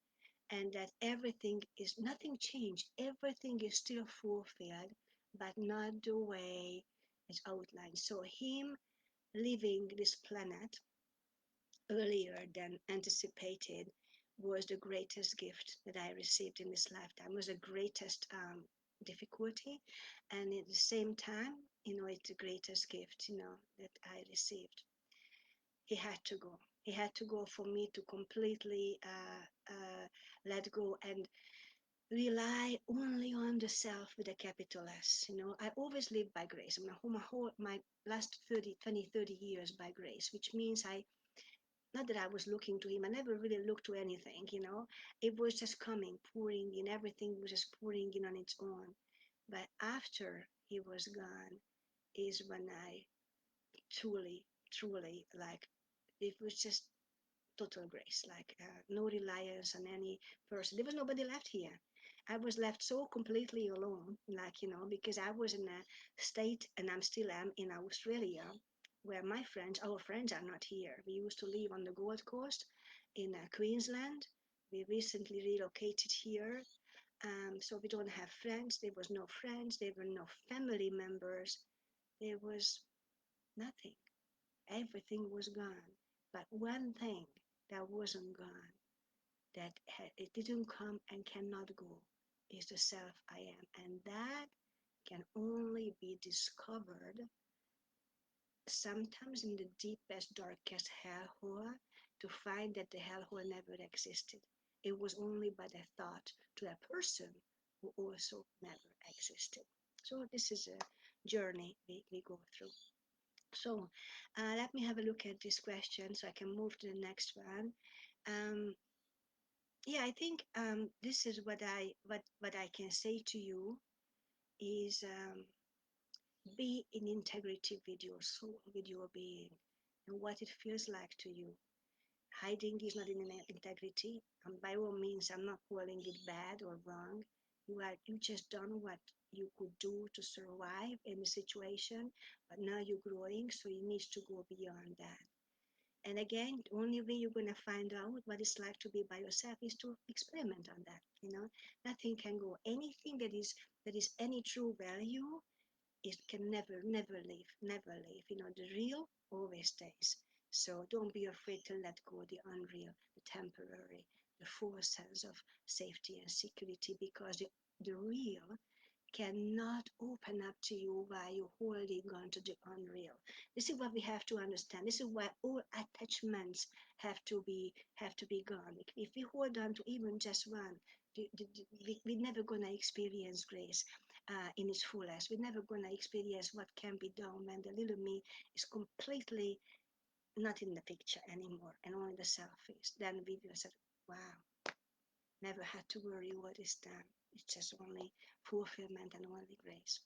and that everything is nothing changed. Everything is still fulfilled, but not the way it's outlined. So, him leaving this planet earlier than anticipated was the greatest gift that I received in this lifetime. It was the greatest difficulty, and at the same time, it's the greatest gift, that I received. He had to go. He had to go for me to completely let go and rely only on the self with a capital S. I always lived by grace. My last 30 years by grace, which means not that I was looking to him. I never really looked to anything. It was just coming, pouring in. Everything was just pouring in on its own. But after he was gone is when I truly, truly, like, it was just total grace, like no reliance on any person. There was nobody left here. I was left so completely alone, like, because I was in a state, and I'm still am in Australia, where our friends are not here. We used to live on the Gold Coast in Queensland. We recently relocated here. So we don't have friends. There was no friends. There were no family members. There was nothing. Everything was gone. But one thing that wasn't gone, it didn't come and cannot go, is the self I am. And that can only be discovered sometimes in the deepest, darkest hellhole, to find that the hellhole never existed. It was only but a thought to a person who also never existed. So this is a journey we go through. So let me have a look at this question so I can move to the next one. Um, yeah, I think this is what I can say to you is be in integrity with your soul, with your being, and what it feels like to you. Hiding is not in integrity, and by all means, I'm not calling it bad or wrong. You just done what you could do to survive in the situation, but now you're growing, so you need to go beyond that. And again, the only way you're going to find out what it's like to be by yourself is to experiment on that. Nothing can go. Anything that is any true value, it can never leave, never leave. The real always stays. So don't be afraid to let go the unreal, the temporary, the false sense of safety and security, because the real cannot open up to you while you're holding on to the unreal. This is what we have to understand. This is why all attachments have to be gone. If we hold on to even just one, we're never gonna experience grace in its fullest. We're never gonna experience what can be done when the little me is completely not in the picture anymore, and only the self is. Then we will say, "Wow, never had to worry what is done. It's just only fulfillment and only grace."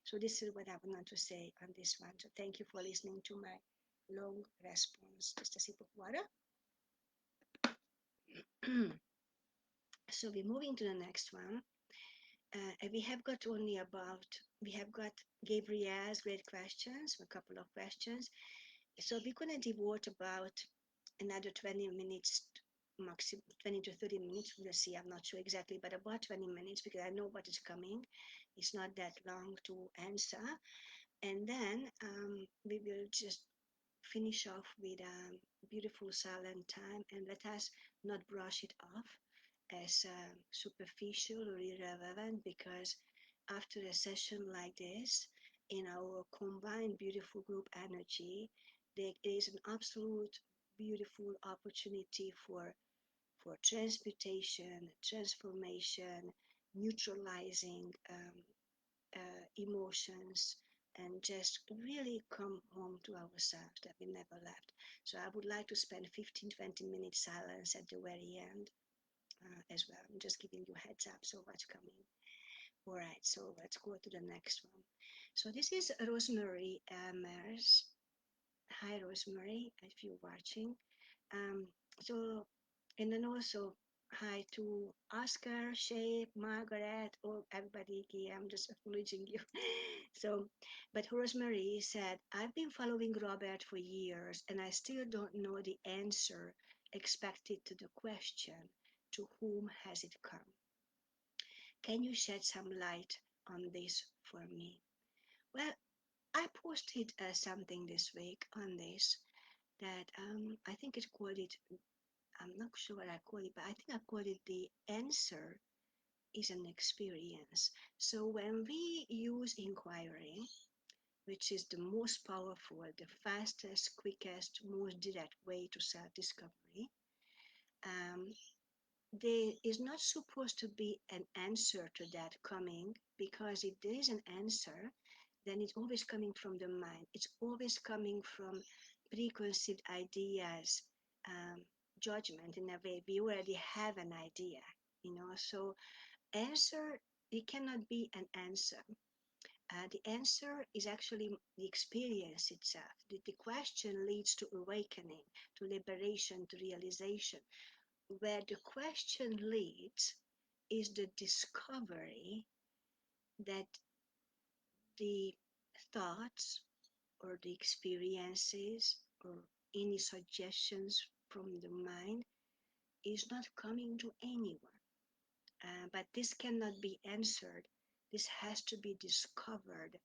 So this is what I want to say on this one. So thank you for listening to my long response. Just a sip of water. So we're moving to the next one. And we have got Gabriel's great questions, a couple of questions. So we're going to devote about another 20 minutes, maximum 20 to 30 minutes. We'll see, I'm not sure exactly, but about 20 minutes, because I know what is coming. It's not that long to answer. And then we will just finish off with a beautiful silent time, and let us not brush it off as superficial or irrelevant, because after a session like this, in our combined beautiful group energy, there is an absolute beautiful opportunity for transmutation, transformation, neutralizing emotions, and just really come home to ourselves that we never left. So I would like to spend 15-20 minutes silence at the very end as well. I'm just giving you heads up so what's coming. All right, so let's go to the next one. So this is Rosemary Mers. Hi, Rosemary, if you're watching. Um, so, and then also hi to Oscar, Shay, Margaret, or everybody here. I'm just acknowledging you. So, but Rosemary said, I've been following Robert for years and I still don't know the answer expected to the question, to whom has it come? Can you shed some light on this for me? Well, I posted something this week on this that I think it's called it, I'm not sure what I call it, but I think I call it the answer is an experience. So when we use inquiry, which is the most powerful, the fastest, quickest, most direct way to self-discovery, um, there is not supposed to be an answer to that coming, because if there is an answer, then it's always coming from the mind. It's always coming from preconceived ideas, um, judgment. In a way, we already have an idea. So answer, it cannot be an answer. The answer is actually the experience itself. The question leads to awakening, to liberation, to realization. Where the question leads is the discovery that the thoughts or the experiences or any suggestions from the mind is not coming to anyone. But this cannot be answered. This has to be discovered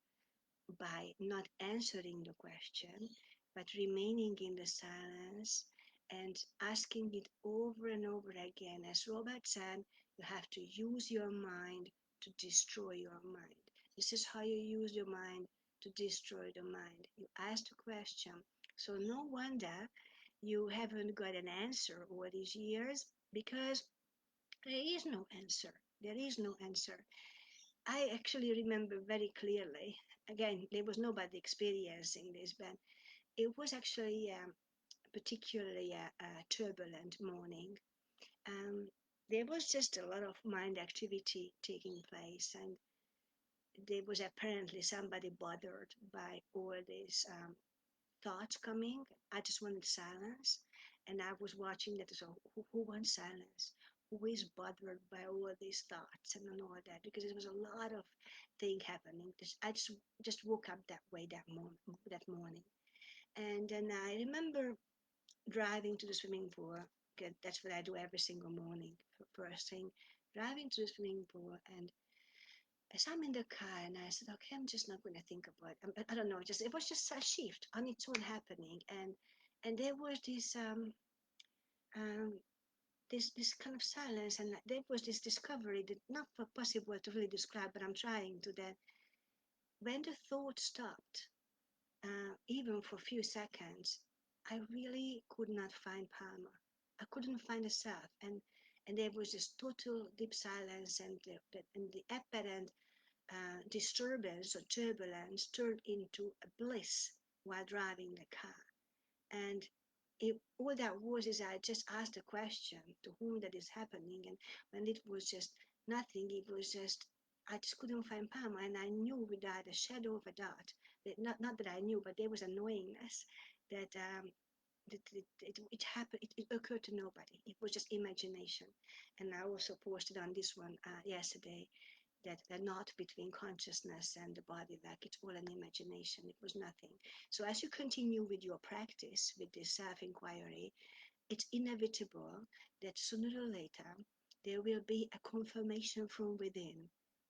by not answering the question, but remaining in the silence and asking it over and over again. As Robert said, you have to use your mind to destroy your mind. This is how you use your mind to destroy the mind. You ask the question. So no wonder you haven't got an answer over these years because there is no answer. There is no answer. I actually remember very clearly. Again, there was nobody experiencing this, but it was actually particularly a turbulent morning. Um, there was just a lot of mind activity taking place, and there was apparently somebody bothered by all these thoughts coming. I just wanted silence, and I was watching that. So, who wants silence? Who is bothered by all these thoughts and all that? Because there was a lot of thing happening. I just woke up that way that morning, and then I remember driving to the swimming pool. 'Cause that's what I do every single morning. First thing, driving to the swimming pool, and as I'm in the car, and I said, okay, I'm just not going to think about it. I don't know, just it was just a shift on its own happening, and there was um, this kind of silence, and there was this discovery that not possible to really describe, but I'm trying to. That when the thought stopped, even for a few seconds, I really could not find Palma. I couldn't find the self, and there was this total deep silence, and the apparent disturbance or turbulence turned into a bliss while driving the car. And all that was is I just asked a question to whom that is happening, and when it was just nothing, it was just I just couldn't find Palma, and I knew without a shadow of a doubt that not that I knew, but there was a knowingness that it happened. It occurred to nobody. It was just imagination, and I also posted on this one yesterday that they're not between consciousness and the body, like it's all an imagination. It was nothing. So as you continue with your practice, with this self-inquiry, it's inevitable that sooner or later there will be a confirmation from within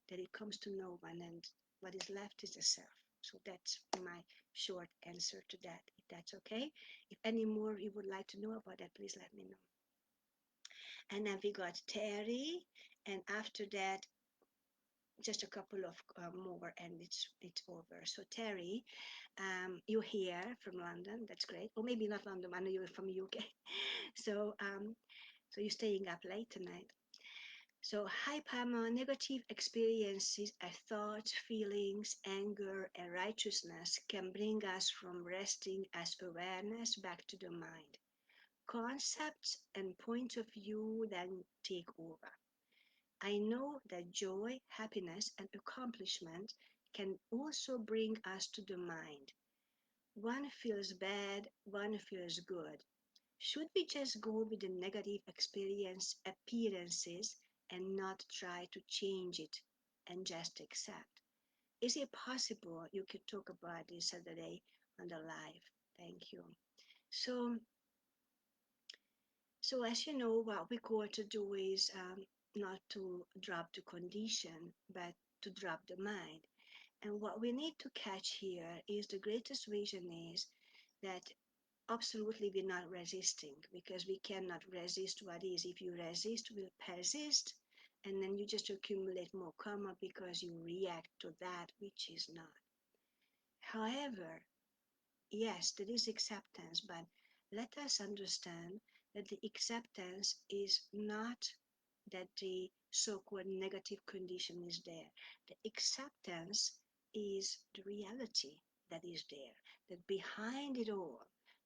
that it comes to no one, and what is left is the self. So that's my short answer to that, if that's okay. If any more you would like to know about that, please let me know. And then we got Terry, and after that just a couple of more, and it's over. So Terry, you're here from London. That's great. Or maybe not London. I know you're from UK. So so you're staying up late tonight. So hi Pama. Negative experiences, thoughts, feelings, anger, and righteousness can bring us from resting as awareness back to the mind. Concepts and point of view then take over. I know that joy, happiness, and accomplishment can also bring us to the mind. One feels bad, one feels good. Should we just go with the negative experience appearances and not try to change it and just accept? Is it possible you could talk about this Saturday on the live? Thank you. So So as you know, what we call to do is not to drop the condition, but to drop the mind. And what we need to catch here is the greatest reason is that absolutely we're not resisting, because we cannot resist what is. If you resist, will persist, and then you just accumulate more karma because you react to that which is not. However, yes, there is acceptance, but let us understand that the acceptance is not that the so-called negative condition is there. The acceptance is the reality that is there, that behind it all,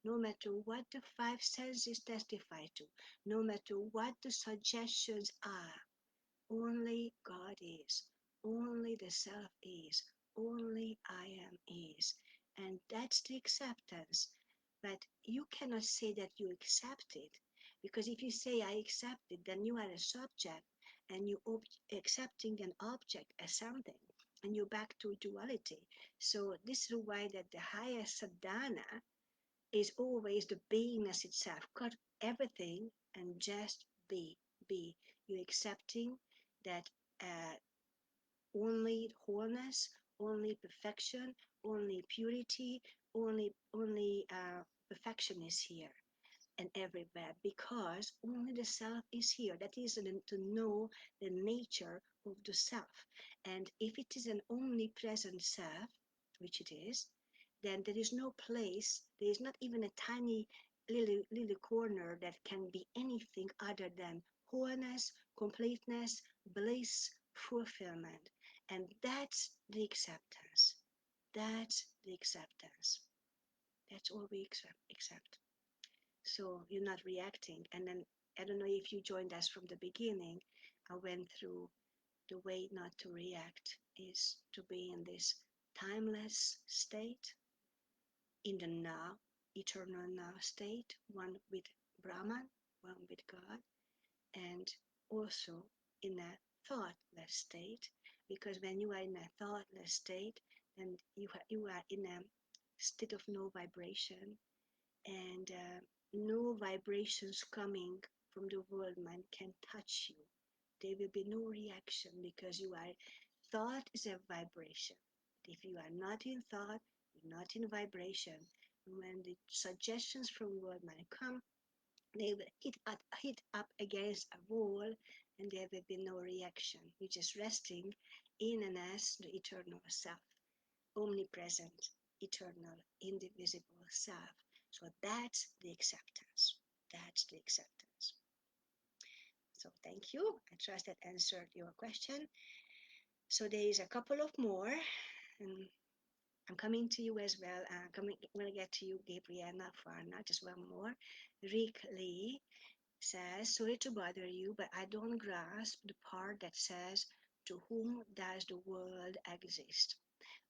no matter what the five senses testify to, no matter what the suggestions are, only God is, only the self is, only I am is. And that's the acceptance. But you cannot say that you accept it, because if you say I accept it, then you are a subject, and you accepting an object as something, and you're back to duality. So this is why that the highest sadhana is always the beingness itself. Cut everything and just be, be. You're accepting that only wholeness, only perfection, only purity, only perfection is here. and everywhere, because only the self is here. That is to know the nature of the self. And if it is an omnipresent self, which it is, then there is no place, there is not even a tiny little corner that can be anything other than wholeness, completeness, bliss, fulfillment. And that's the acceptance. That's the acceptance. That's all we accept. So you're not reacting. And then I don't know if you joined us from the beginning. I went through the way not to react is to be in this timeless state, in the now, eternal now state, one with Brahman, one with God, and also in a thoughtless state, because when you are in a thoughtless state, then you are in a state of no vibration, and no vibrations coming from the world mind can touch you. There will be no reaction because you are, thought is a vibration. If you are not in thought, you're not in vibration. When the suggestions from world mind come, they will hit up against a wall, and there will be no reaction. You're just resting in and as the eternal self, omnipresent, eternal, indivisible self. So that's the acceptance. That's the acceptance. So thank you. I trust that answered your question. So there is a couple of more, and I'm coming to you as well. Coming, I'm gonna get to you, Gabriella Farna. Just one more. Rick Lee says, "Sorry to bother you, but I don't grasp the part that says, 'To whom does the world exist?'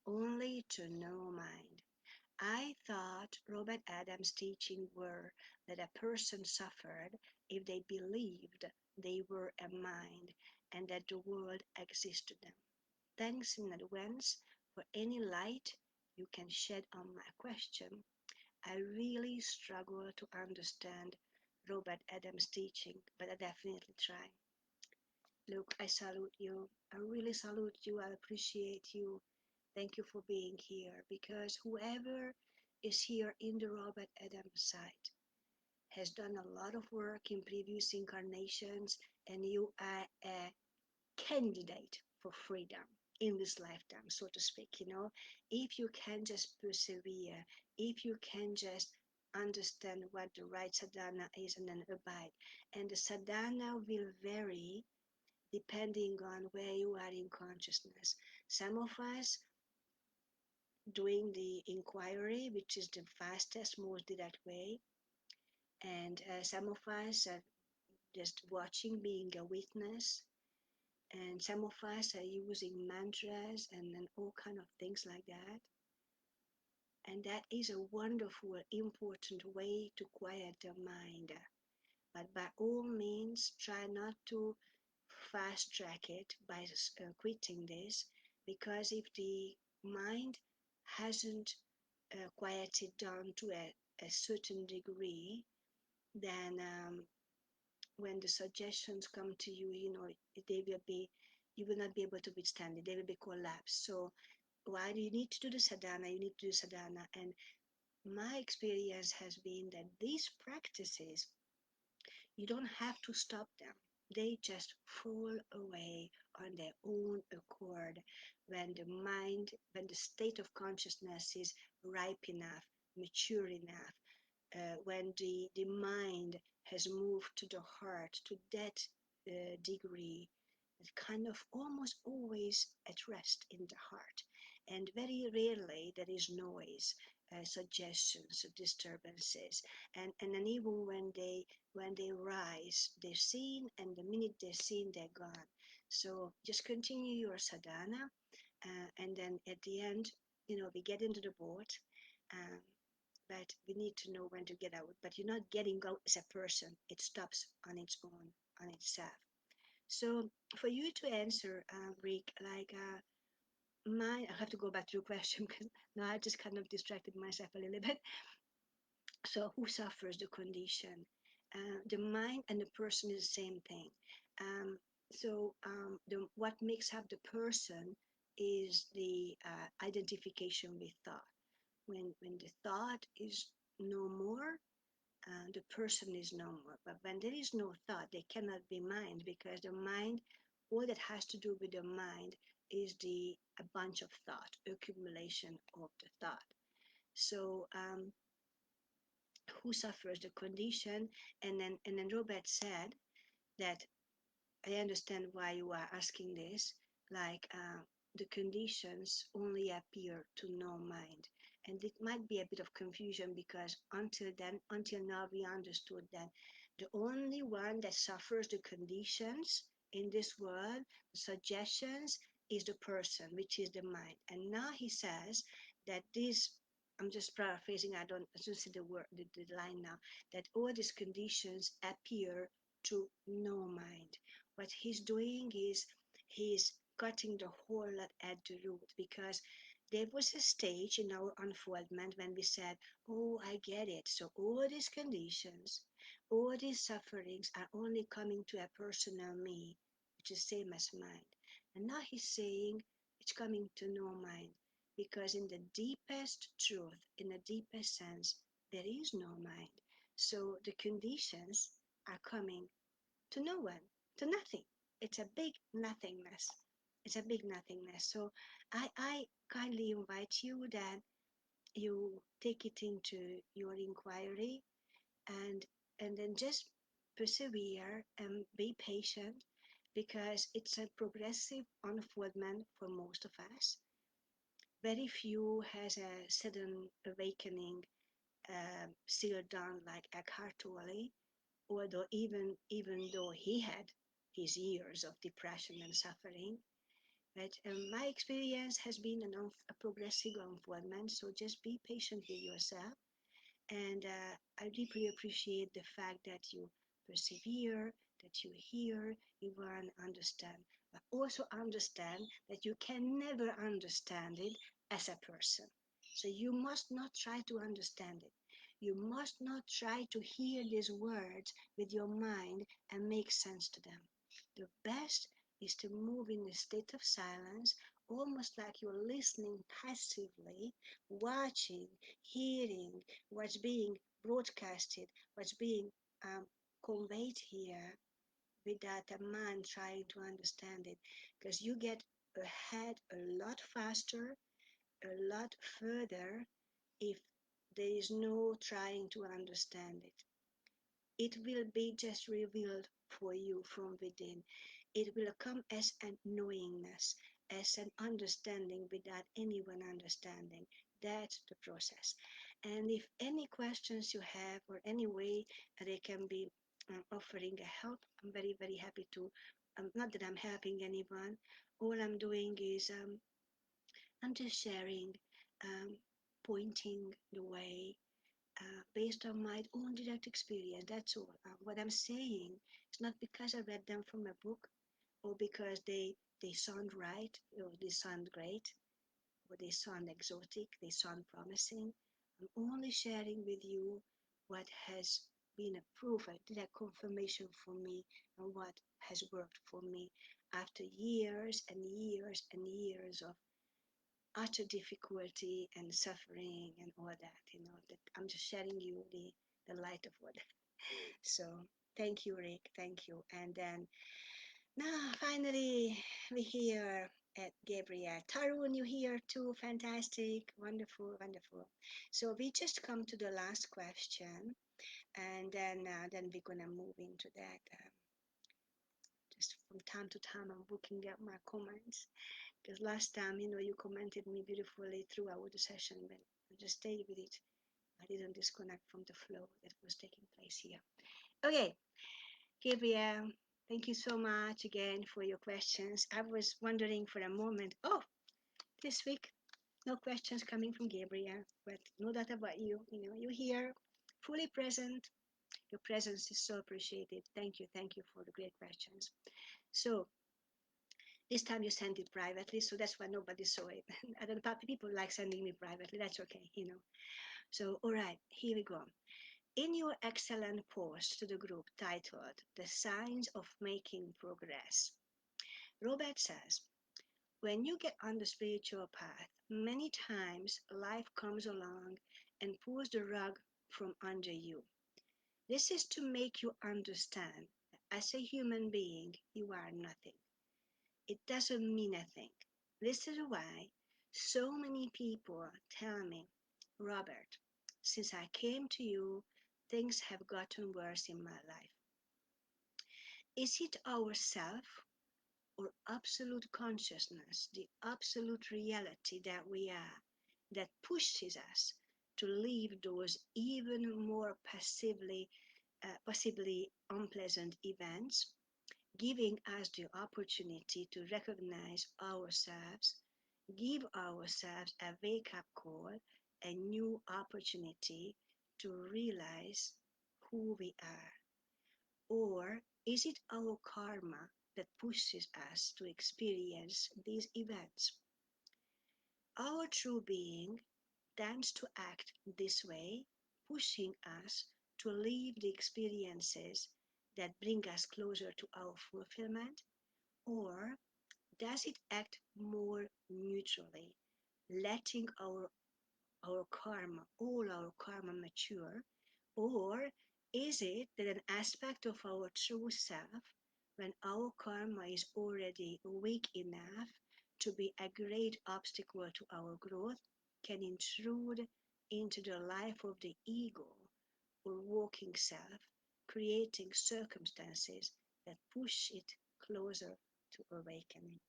Only to no mind. I thought Robert Adams' teaching were that a person suffered if they believed they were a mind and that the world exists to them. Thanks in advance for any light you can shed on my question. I really struggle to understand Robert Adams' teaching, but I definitely try. Look, I salute you. I really salute you. I appreciate you. Thank you for being here, because whoever is here in the Robert Adams side has done a lot of work in previous incarnations, and you are a candidate for freedom in this lifetime, so to speak. If you can just persevere, if you can just understand what the right sadhana is and then abide. And the sadhana will vary depending on where you are in consciousness. Some of us doing the inquiry, which is the fastest, most direct way, and some of us are just watching, being a witness, and some of us are using mantras and all kind of things like that. And that is a wonderful, important way to quiet the mind. But by all means, try not to fast track it by quitting this, because if the mind hasn't quieted down to a certain degree, then when the suggestions come to you, they will be, you will not be able to withstand it. They will be collapsed. So why do you need to do the sadhana? You need to do sadhana. And my experience has been that these practices, you don't have to stop them. They just fall away on their own accord when the mind, when the state of consciousness is ripe enough, mature enough, when the mind has moved to the heart to that degree, it's kind of almost always at rest in the heart. And very rarely there is noise, suggestions, disturbances. And then even when they rise, they're seen, and the minute they're seen, they're gone. So just continue your sadhana, and then at the end, we get into the boat. Um, but we need to know when to get out. But you're not getting out as a person. It stops on its own, on itself. So for you to answer, Rick, like I have to go back to your question because now I just kind of distracted myself a little bit. So who suffers the condition? The mind and the person is the same thing. Um, what makes up the person is the identification with thought. When the thought is no more, the person is no more. But when there is no thought, there cannot be mind, because the mind, all that has to do with the mind is a bunch of thought, accumulation of the thought. So who suffers the condition? And then Robert said that I understand why you are asking this. Like the conditions only appear to no mind, and it might be a bit of confusion because until now, we understood that the only one that suffers the conditions in this world, the suggestions, is the person, which is the mind. And now he says that this. I'm just paraphrasing. I don't see the word, the line now. That all these conditions appear to no mind. What he's doing is he's cutting the whole lot at the root, because there was a stage in our unfoldment when we said, oh, I get it. So all these conditions, all these sufferings are only coming to a personal me, which is same as mind. And now he's saying it's coming to no mind, because in the deepest truth, in the deepest sense, there is no mind. So the conditions are coming to no one, to nothing. It's a big nothingness. It's a big nothingness. So I kindly invite you that you take it into your inquiry, and then just persevere and be patient, because it's a progressive unfoldment for most of us. Very few has a sudden awakening, sealed down like Eckhart Tolle, although even though he had his years of depression and suffering. But my experience has been a progressive unfoldment, so just be patient with yourself. And I deeply appreciate the fact that you persevere, that you hear, you learn, understand. But also understand that you can never understand it as a person. So you must not try to understand it. You must not try to hear these words with your mind and make sense to them. The best is to move in a state of silence, almost like you're listening passively, watching, hearing, what's being broadcasted, what's being um, conveyed here, without a mind trying to understand it. Because you get ahead a lot faster, a lot further, if there is no trying to understand it. It will be just revealed for you from within. It will come as a knowingness, as an understanding without anyone understanding. That's the process. And if any questions you have, or any way they can be offering a help, I'm very, very happy to. Not that I'm helping anyone. All I'm doing is I'm just sharing, um, pointing the way, based on my own direct experience. That's all. What I'm saying is not because I read them from a book, or because they sound right, or they sound great, or they sound exotic, they sound promising. I'm only sharing with you what has been a proof, a direct confirmation for me, and what has worked for me after years and years and years of utter difficulty and suffering and all that. That I'm just sharing you the light of what. So thank you, Rick. Thank you. And then now finally we hear at Gabriel. Tarun, you here too? Fantastic. Wonderful, wonderful. So we just come to the last question, and then we're gonna move into that. Just from time to time, I'm looking at my comments, because last time, you commented me beautifully throughout the session, but I just stayed with it. I didn't disconnect from the flow that was taking place here. Okay, Gabriel, thank you so much again for your questions. I was wondering for a moment, oh, this week, no questions coming from Gabriel, but no doubt about you. You're here, fully present. Your presence is so appreciated. Thank you for the great questions. So, this time you sent it privately, so that's why nobody saw it. I don't know, people like sending me privately. That's okay. So, all right, here we go. In your excellent post to the group titled "The Signs of Making Progress," Robert says, when you get on the spiritual path, many times life comes along and pulls the rug from under you. This is to make you understand that as a human being, you are nothing. It doesn't mean a thing. This is why so many people tell me, Robert, since I came to you, things have gotten worse in my life. Is it ourself or absolute consciousness, the absolute reality that we are, that pushes us to leave those even more possibly unpleasant events, giving us the opportunity to recognize ourselves, give ourselves a wake up call, a new opportunity to realize who we are? Or is it our karma that pushes us to experience these events? Our true being tends to act this way, pushing us to live the experiences that bring us closer to our fulfillment, or does it act more neutrally, letting all our karma mature? Or is it that an aspect of our true self, when our karma is already weak enough to be a great obstacle to our growth, can intrude into the life of the ego or walking self, creating circumstances that push it closer to awakening?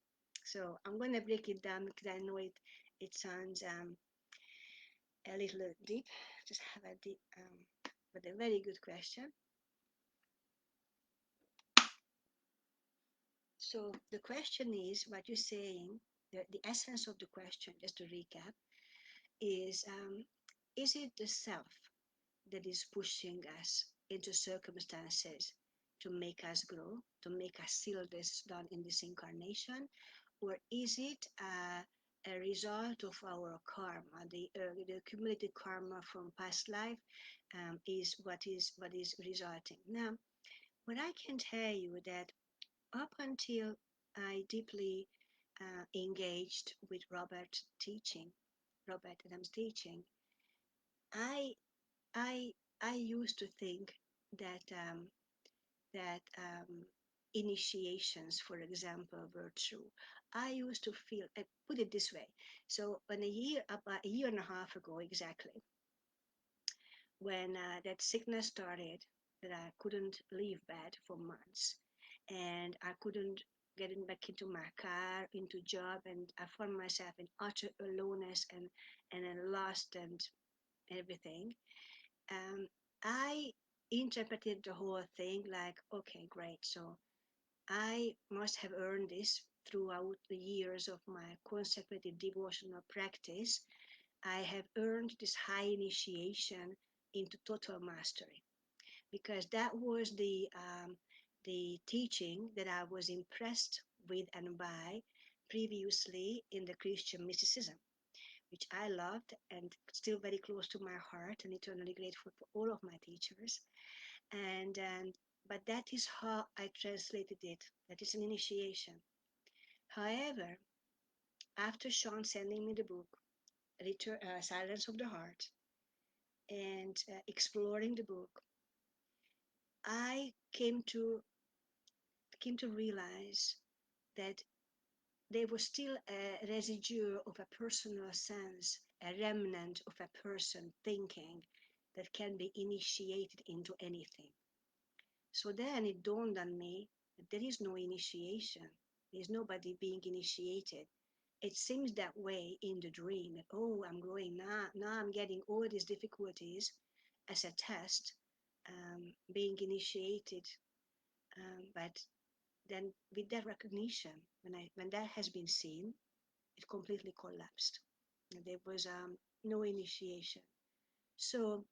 So I'm going to break it down because I know it sounds a little deep. Just have a deep, but a very good question. So the question is what you're saying. The essence of the question, just to recap, is it the self that is pushing us into circumstances to make us grow, to make us seal this done in this incarnation, or is it a result of our karma, the accumulated karma from past life, is what is resulting now? What I can tell you that up until I deeply engaged with Robert Adams' teaching, I I I used to think that initiations, for example, were true. I used to feel, I put it this way. So when about a year and a half ago exactly, when that sickness started, that I couldn't leave bed for months, and I couldn't get back into my car, into job, and I found myself in utter aloneness and lost and everything. Um, I interpreted the whole thing like, okay, great. So I must have earned this throughout the years of my consecutive devotional practice. I have earned this high initiation into total mastery because that was the teaching that I was impressed with and by previously in the Christian mysticism, which I loved and still very close to my heart and eternally grateful for all of my teachers. And but that is how I translated it. That is an initiation. However, after Sean sending me the book, Silence of the Heart, and exploring the book, I came to realize that there was still a residue of a personal sense, a remnant of a person thinking that can be initiated into anything. So then it dawned on me that there is no initiation. There's nobody being initiated. It seems that way in the dream that, oh, I'm growing now. Now I'm getting all these difficulties as a test, being initiated. But then with that recognition, when that has been seen, it completely collapsed. There was no initiation. So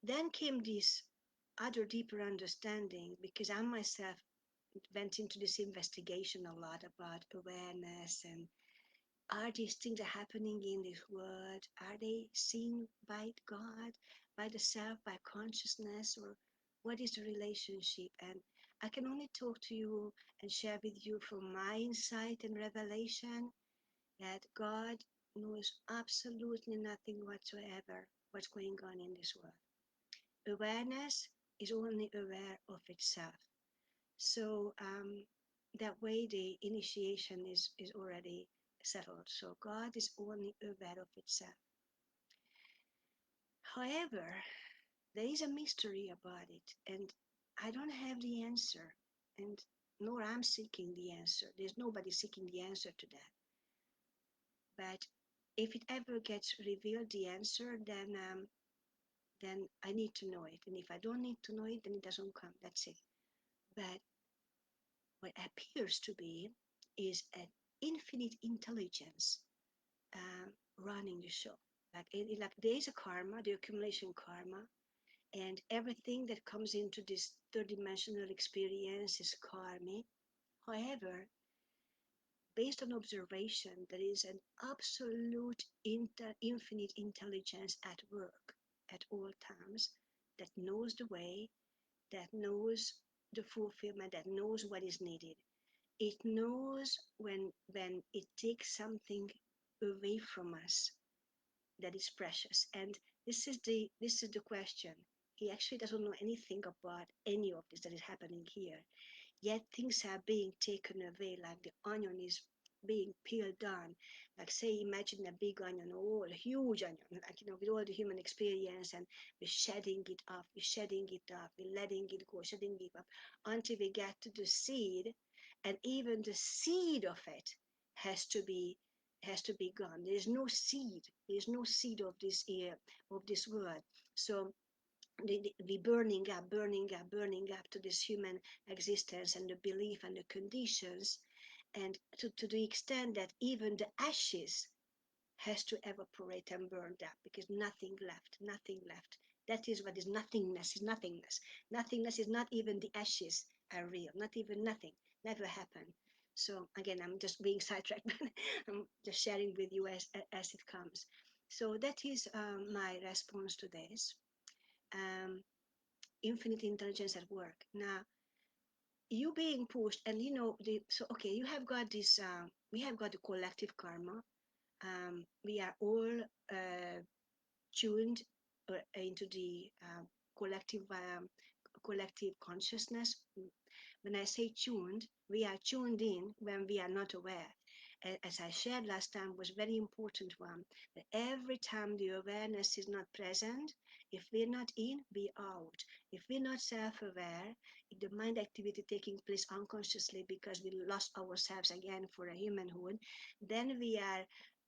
then came this other deeper understanding because I myself went into this investigation a lot about awareness and are these things are happening in this world? Are they seen by God, by the self, by consciousness, or what is the relationship? And I can only talk to you and share with you from my insight and revelation that God knows absolutely nothing whatsoever what's going on in this world. Awareness is only aware of itself. So that way the initiation is already settled. So God is only aware of itself. However, there is a mystery about it, and I don't have the answer, and nor I'm seeking the answer. There's nobody seeking the answer to that. But if it ever gets revealed, the answer, then I need to know it. And if I don't need to know it, then it doesn't come. That's it. But what appears to be is an infinite intelligence running the show. Like there is a karma, the accumulation karma, and everything that comes into this third dimensional experience is karmic. However, based on observation, there is an absolute infinite intelligence at work at all times that knows the way, that knows the fulfillment, that knows what is needed. It knows when it takes something away from us that is precious. And this is the question. He actually doesn't know anything about any of this that is happening here. Yet things are being taken away, like the onion is being peeled down. Like say, imagine a big onion, or a huge onion, like with all the human experience, and we're shedding it off, we're letting it go, shedding it off, until we get to the seed, and even the seed of it has to be gone. There is no seed. There is no seed of this word. So the burning up to this human existence and the belief and the conditions, and to the extent that even the ashes has to evaporate and burn up, because nothing left. That is what is nothingness, is nothingness. Nothingness is not even the ashes are real, not even nothing, never happened. So again, I'm just being sidetracked, but I'm just sharing with you as it comes. So that is my response to this. Um, Infinite intelligence at work. Now, you being pushed, and so okay, you have got this, we have got the collective karma. We are all tuned into the collective collective consciousness. When I say tuned, we are tuned in when we are not aware. As I shared last time, was very important one. That every time the awareness is not present, if we're not in, we're out. If we're not self-aware, if the mind activity taking place unconsciously because we lost ourselves again for a humanhood, then we are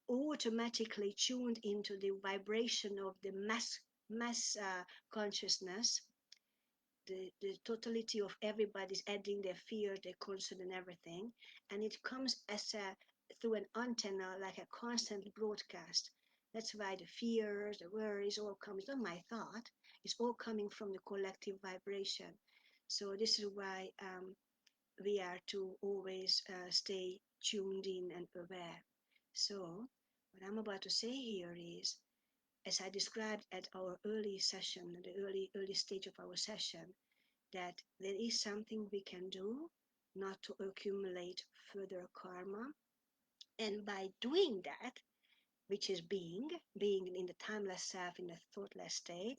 automatically tuned into the vibration of the mass consciousness, the totality of everybody's adding their fear, their concern, and everything, and it comes as a through an antenna, like a constant broadcast. That's why the fears, the worries, all come. It's not my thought. It's all coming from the collective vibration. So this is why we are to always stay tuned in and aware. So what I'm about to say here is, as I described at our early session, the early stage of our session, that there is something we can do not to accumulate further karma. And by doing that, which is being in the timeless self, in the thoughtless state,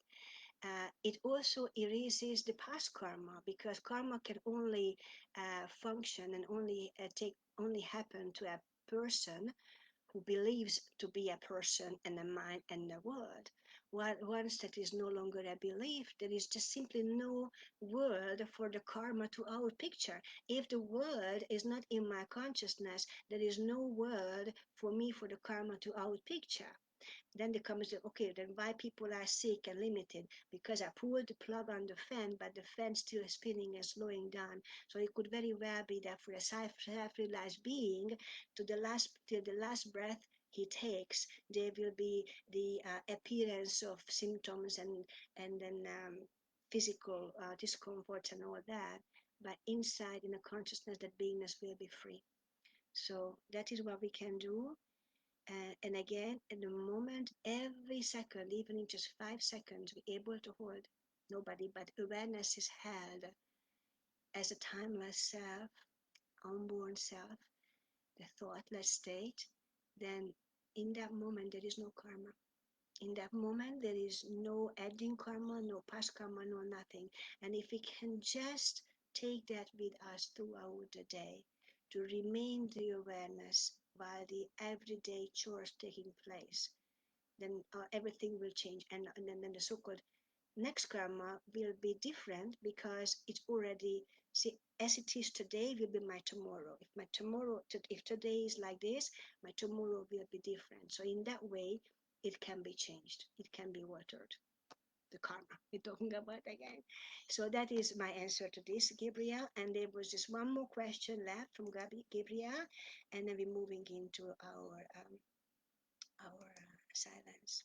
it also erases the past karma, because karma can only function and only happen to a person who believes to be a person and a mind and a world. Once that is no longer a belief, there is just simply no world for the karma to out picture. If the world is not in my consciousness, there is no world for me for the karma to out picture. Then there comes the, okay, then why people are sick and limited? Because I pulled the plug on the fan, but the fan still is spinning and slowing down. So it could very well be that for a self-realized being, till the last breath he takes, there will be the appearance of symptoms and then physical discomfort and all that. But inside, in a consciousness, that beingness will be free. So that is what we can do. And again, in the moment, every second, even in just 5 seconds, we're able to hold nobody, but awareness is held as a timeless self, unborn self, the thoughtless state. Then in that moment, there is no karma. In that moment, there is no adding karma, no past karma, no nothing. And if we can just take that with us throughout the day, to remain the awareness while the everyday chores taking place, then everything will change. And then the so-called next karma will be different because it's already, see, as it is today will be my tomorrow. If my tomorrow, if today is like this, my tomorrow will be different. So in that way, it can be changed. It can be altered. The karma we're talking about again. So that is my answer to this, Gabriel. And there was just one more question left from Gabriel, and then we're moving into our silence.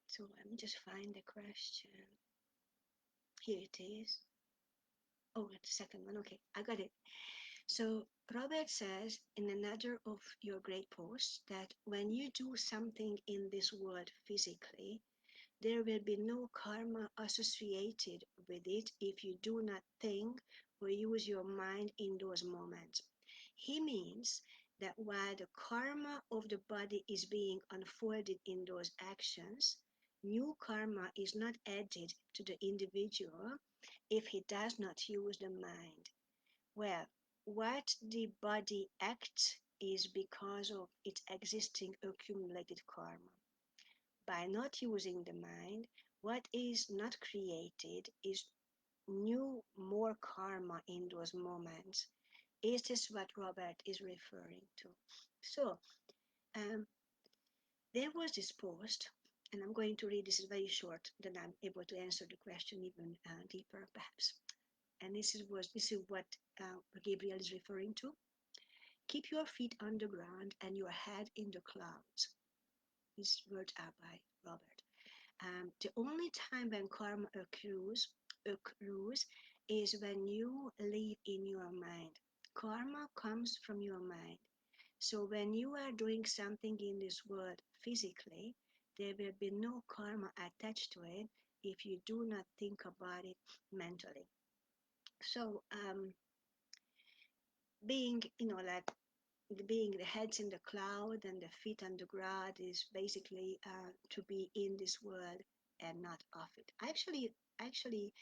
So let me just find the question. Here it is. Oh, the second one. Okay, I got it. So Robert says in another of your great posts that when you do something in this world physically, there will be no karma associated with it if you do not think or use your mind in those moments. He means that while the karma of the body is being unfolded in those actions, new karma is not added to the individual if he does not use the mind. Well, what the body acts is because of its existing accumulated karma. By not using the mind, what is not created is new, more karma in those moments. Is this what Robert is referring to? So, um, there was this post, and I'm going to read this is very short, then I'm able to answer the question even deeper, perhaps. And this is what Gabriel is referring to. Keep your feet on the ground and your head in the clouds. These words are by Robert. The only time when karma accrues is when you live in your mind. Karma comes from your mind. So when you are doing something in this world physically, there will be no karma attached to it if you do not think about it mentally. So being, like being the heads in the cloud and the feet on the ground is basically to be in this world and not of it. I actually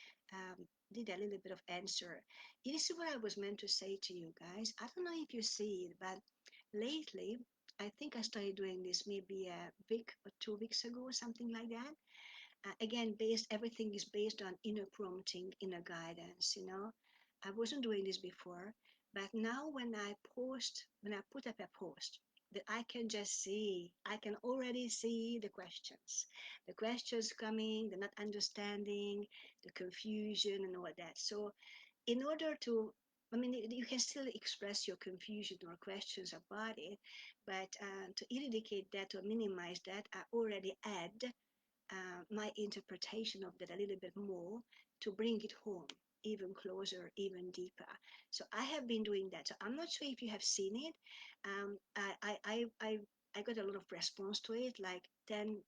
did a little bit of answer. This is what I was meant to say to you guys. I don't know if you see it, but lately I think I started doing this maybe a week or 2 weeks ago, something like that. Again, everything is based on inner prompting, inner guidance. I wasn't doing this before, but now when I put up a post, that I can just see, I can already see the questions coming, the not understanding, the confusion and all that. So in order to, I mean, you can still express your confusion or questions about it, but to eradicate that or minimize that, I already add my interpretation of that a little bit more to bring it home even closer, even deeper. So I have been doing that. So I'm not sure if you have seen it. I got a lot of response to it, like 10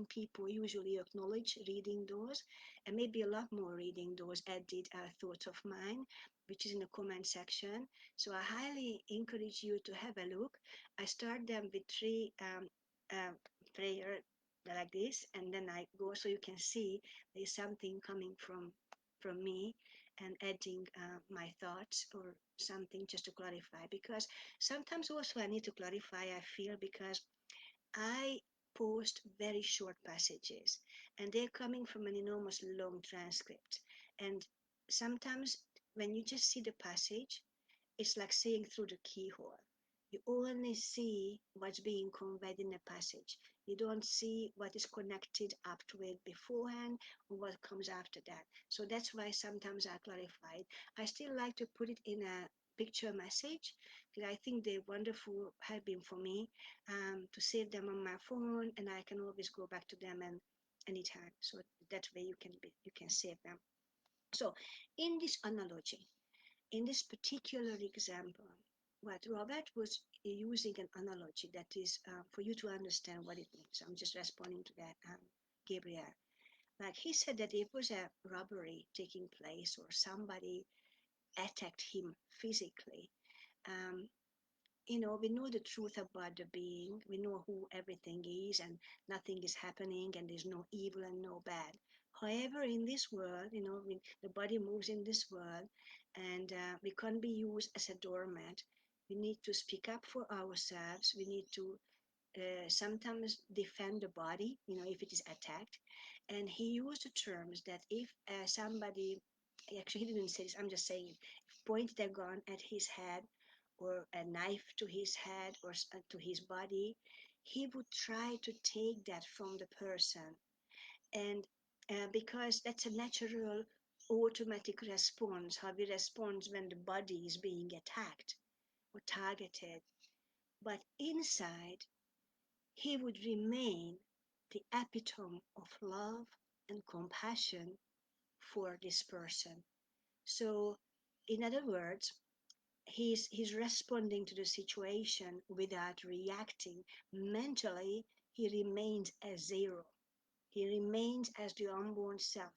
people usually acknowledge reading those, and maybe a lot more reading those added thoughts of mine, which is in the comment section. So I highly encourage you to have a look. I start them with three uh, prayer like this, and then I go so you can see there's something coming from me and adding my thoughts or something just to clarify, because sometimes also I need to clarify, I feel, because I post very short passages and they're coming from an enormous long transcript, and sometimes when you just see the passage, it's like seeing through the keyhole. You only see what's being conveyed in the passage. You don't see what is connected up to it beforehand or what comes after that. So that's why sometimes I clarify it. I still like to put it in a picture message because I think they're wonderful, have been for me, to save them on my phone, and I can always go back to them and anytime. So that way you can save them. So in this analogy, in this particular example, what Robert was using an analogy that is for you to understand what it means. I'm just responding to that, Gabriel. Like he said that it was a robbery taking place or somebody attacked him physically. Um, we know the truth about the being. We know who everything is, and nothing is happening, and there's no evil and no bad. However, in this world, the body moves in this world, and we can't be used as a doormat. We need to speak up for ourselves. We need to sometimes defend the body, if it is attacked. And he used the terms that if somebody, actually, he didn't say this, I'm just saying it, pointed a gun at his head or a knife to his head or to his body, he would try to take that from the person. And because that's a natural automatic response, how we respond when the body is being attacked or targeted. But inside, he would remain the epitome of love and compassion for this person. So, in other words, he's responding to the situation without reacting. Mentally, he remains a zero. He remains as the unborn self,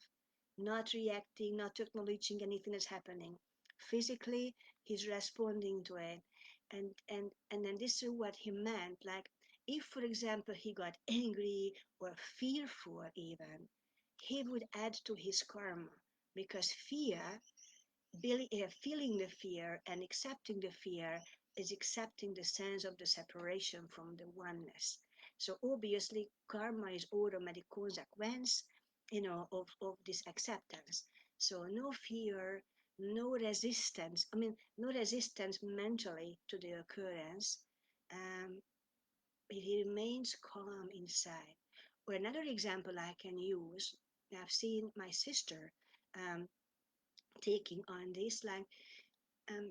not reacting, not acknowledging anything that's happening. Physically, he's responding to it. And then this is what he meant. Like if, for example, he got angry or fearful even, he would add to his karma because feeling the fear and accepting the fear is accepting the sense of the separation from the oneness. So obviously, karma is automatic consequence, of this acceptance. So no fear, no resistance. I mean, no resistance mentally to the occurrence. Um, he remains calm inside. Or another example I can use, I've seen my sister um, taking on this, like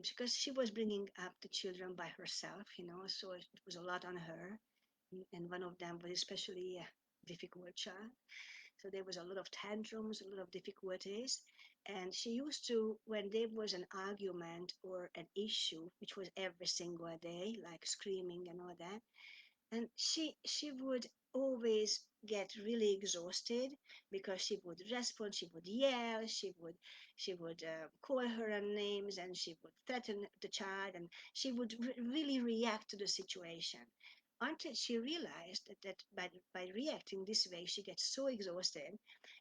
because she was bringing up the children by herself, so it was a lot on her. And one of them was especially a difficult child. So there was a lot of tantrums, a lot of difficulties. And she used to, when there was an argument or an issue, which was every single day, like screaming and all that, and she would always get really exhausted because she would respond, she would yell, she would call her on names, and she would threaten the child, and she would really react to the situation until she realized that by reacting this way she gets so exhausted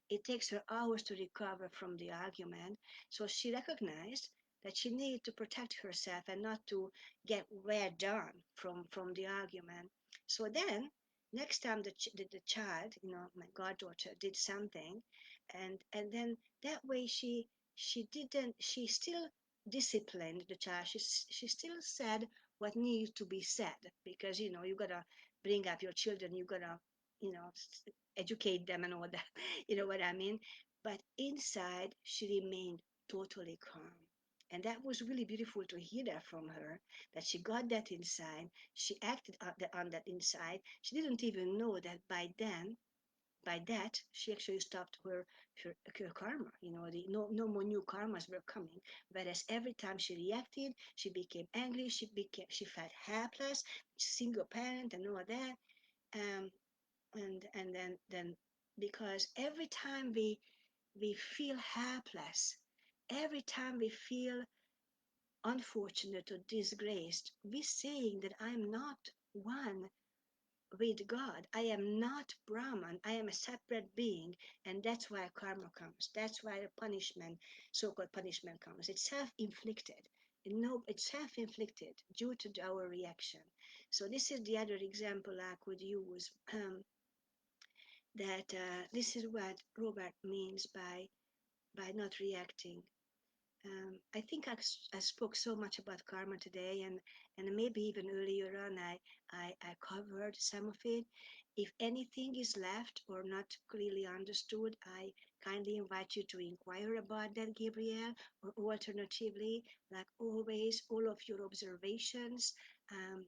it takes her hours to recover from the argument. So she recognized that she needed to protect herself and not to get wear down from the argument. So then, next time the child, my goddaughter, did something, and then that way she still disciplined the child. She still said what needs to be said because you gotta bring up your children. You gotta you know educate them and all that. You know what I mean? But inside, she remained totally calm. And that was really beautiful to hear that from her, that she got that inside. She acted on that inside. She didn't even know that by that, she actually stopped her karma. No more new karmas were coming. Whereas every time she reacted, she became angry, she felt helpless, single parent and all that. Um, and then because every time we feel helpless, every time we feel unfortunate or disgraced, we're saying that I'm not one with God. I am not Brahman. I am a separate being, and that's why karma comes. That's why the punishment, so-called punishment, comes. It's self-inflicted. No, it's self-inflicted due to our reaction. So this is the other example I could use. That this is what Robert means by not reacting. I think I spoke so much about karma today, and maybe even earlier on I covered some of it. If anything is left or not clearly understood, I kindly invite you to inquire about that, Gabriel, or alternatively, like always, all of your observations,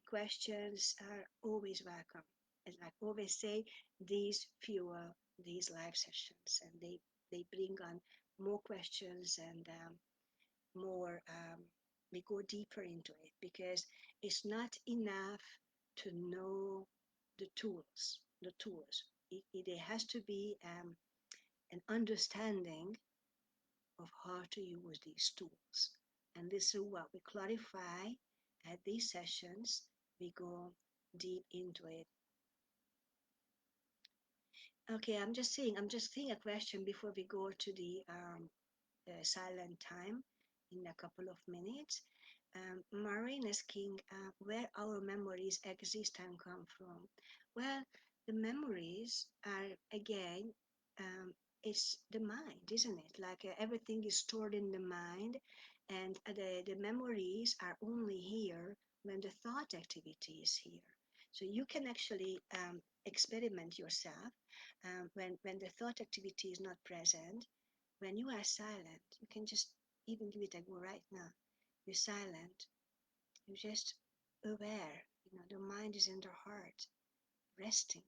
questions are always welcome. As I always say, these fuel these live sessions, and they bring on more questions and more we go deeper into it because it's not enough to know the tools. It has to be an understanding of how to use these tools, and this is what we clarify At these sessions, we go deep into it. Okay, I'm just seeing a question before we go to the silent time in a couple of minutes. Maureen is asking where our memories exist and come from. Well, the memories are, again, um, it's the mind, isn't it? Like everything is stored in the mind, and the memories are only here when the thought activity is here. So you can actually experiment yourself when the thought activity is not present. When you are silent, you can just even give it a go right now. You're silent, you're just aware, the mind is in the heart, resting.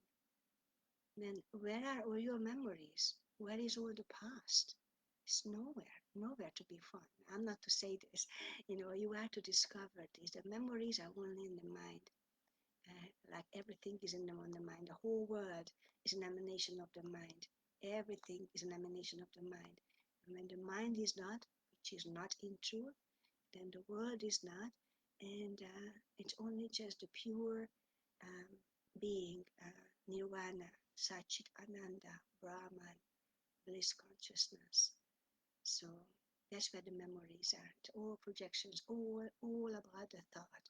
Then where are all your memories? Where is all the past? It's nowhere, nowhere to be found. I'm not to say this, you are to discover this. The memories are only in the mind. Like everything is on the mind. The whole world is an emanation of the mind. Everything is an emanation of the mind. And when the mind is not, which is not in truth, then the world is not, and it's only just the pure um, being, nirvana, Sachit Ananda, Brahman, bliss consciousness. So that's where the memories are. It's all projections, all about the thought.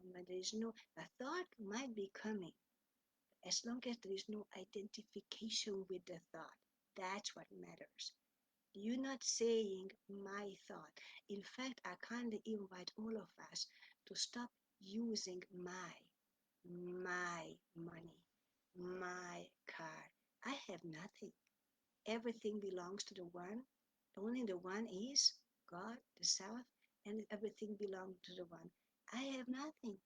And when there is no, a thought might be coming, as long as there is no identification with the thought. That's what matters. You're not saying my thought. In fact, I kindly invite all of us to stop using my money, my car. I have nothing. Everything belongs to the one. Only the one is God, the self, and everything belongs to the one. I have nothing.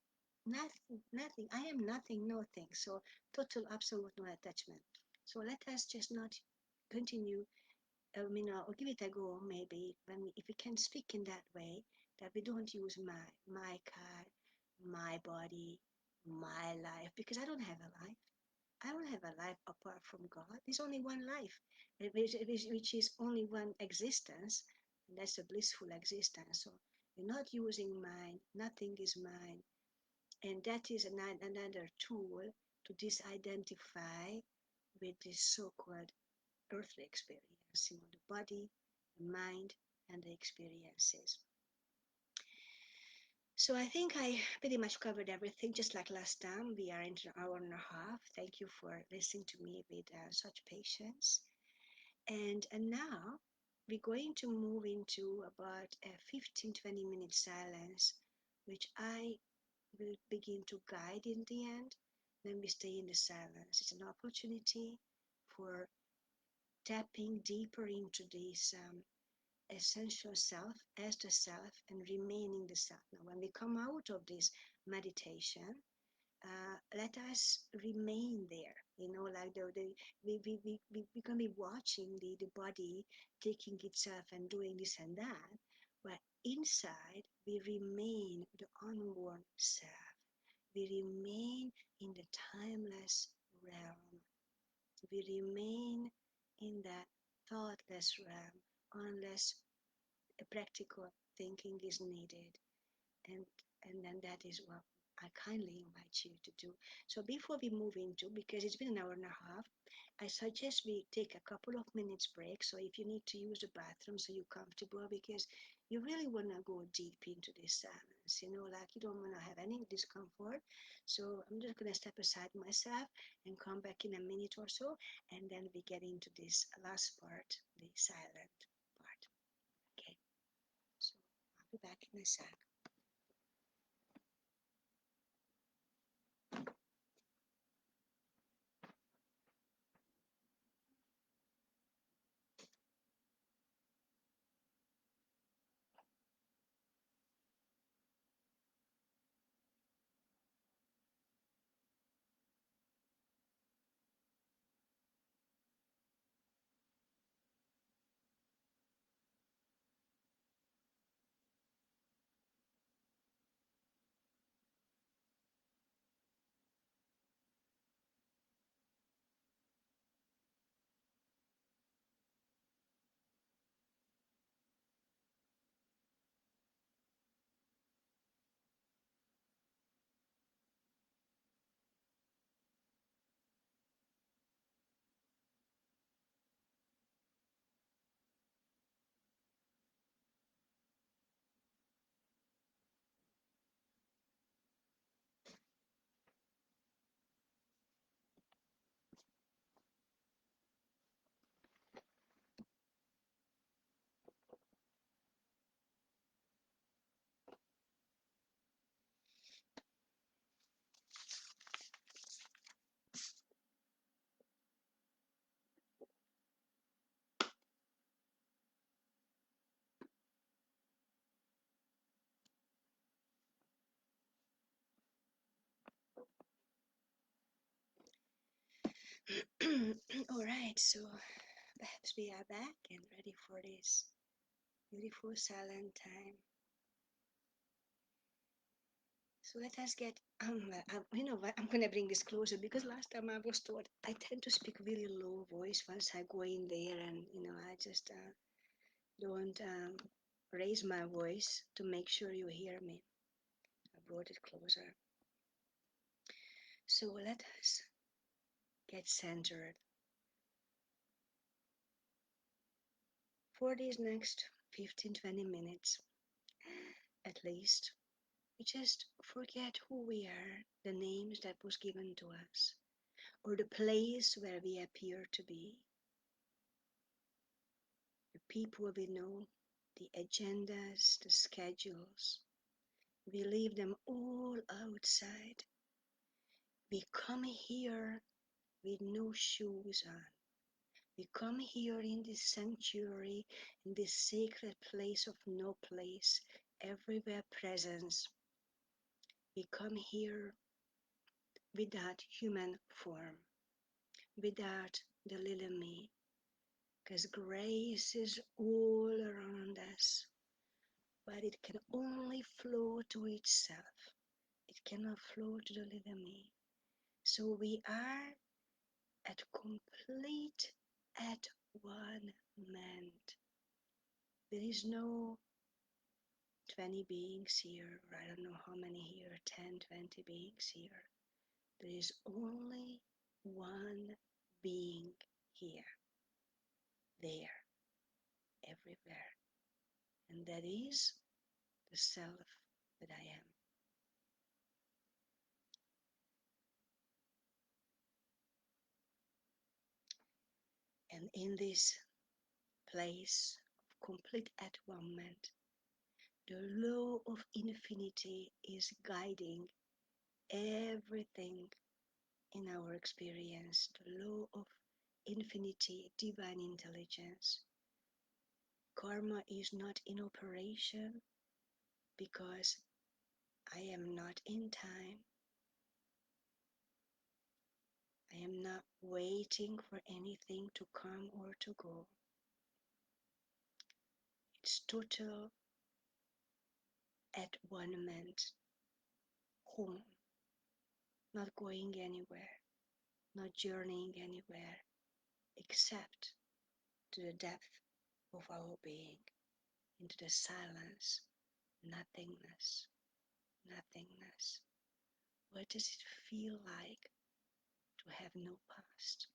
Nothing, nothing. I am nothing, nothing. So total, absolute, no attachment. So let us just not continue, or give it a go maybe if we can speak in that way, that we don't use my car, my body, my life, because I don't have a life. I don't have a life apart from God. There's only one life, which is only one existence, and that's a blissful existence. So you're not using mine, nothing is mine. And that is another tool to disidentify with this so-called earthly experience, the body, the mind, and the experiences. So I think I pretty much covered everything, just like last time. We are into an hour and a half. Thank you for listening to me with such patience. And now we're going to move into about a 15-20 minute silence, which I will begin to guide in the end. Then we stay in the silence. It's an opportunity for tapping deeper into this essential self as the self and remaining the self. Now, when we come out of this meditation, let us remain there. Like we're going to be watching the body taking itself and doing this and that, but inside we remain the unborn self. We remain in the timeless realm. We remain in that thoughtless realm unless a practical thinking is needed. And and then that is what I kindly invite you to do. So before we move into, because it's been an hour and a half, I suggest we take a couple of minutes break. So if you need to use the bathroom, so you're comfortable, because you really want to go deep into this silence, like you don't want to have any discomfort. So I'm just going to step aside myself and come back in a minute or so, and then we get into this last part, the silent part. Okay, so I'll be back in a sec. All right, so perhaps we are back and ready for this beautiful silent time. So let us get, you know what, I'm gonna bring this closer because last time I was taught I tend to speak really low voice once I go in there, and I just don't raise my voice to make sure you hear me. I brought it closer. So let us get centered for these next 15-20 minutes at least. We just forget who we are, the names that was given to us, or the place where we appear to be, the people we know, the agendas, the schedules. We leave them all outside. We come here with no shoes on. We come here in this sanctuary, in this sacred place of no place, everywhere presence. We come here without human form, without the little me, because grace is all around us, but it can only flow to itself. It cannot flow to the little me. So we are at complete at one ment. There is no 20 beings here, or I don't know how many here, 10, 20 beings here. There is only one being here, there, everywhere. And that is the self that I am. And in this place of complete at one ment, the law of infinity is guiding everything in our experience. The law of infinity, divine intelligence. Karma is not in operation because I am not in time. I am not waiting for anything to come or to go. It's total at one ment, home, not going anywhere, not journeying anywhere, except to the depth of our being, into the silence, nothingness, nothingness. What does it feel like to have no past,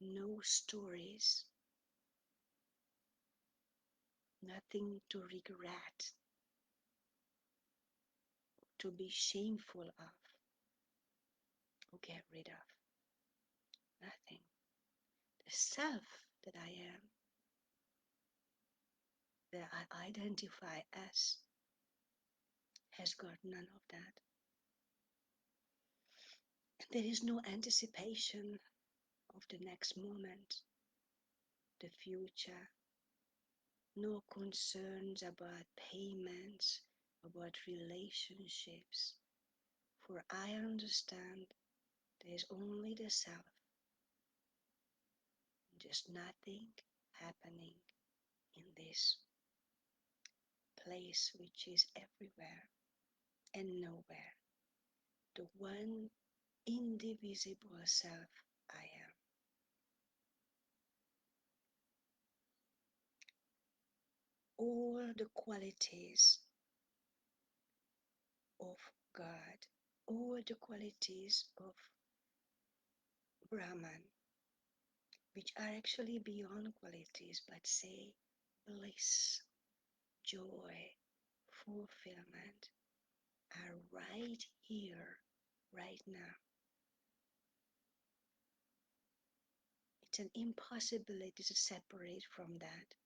no stories, nothing to regret, to be shameful of, or get rid of? Nothing. The self that I am, that I identify as, has got none of that. And there is no anticipation of the next moment, the future, no concerns about payments, about relationships. For I understand there is only the self, just nothing happening in this place which is everywhere and nowhere. The one indivisible self I am. All the qualities of God, all the qualities of Brahman, which are actually beyond qualities, but say bliss, joy, fulfillment, are right here, right now. It's an impossibility to separate from that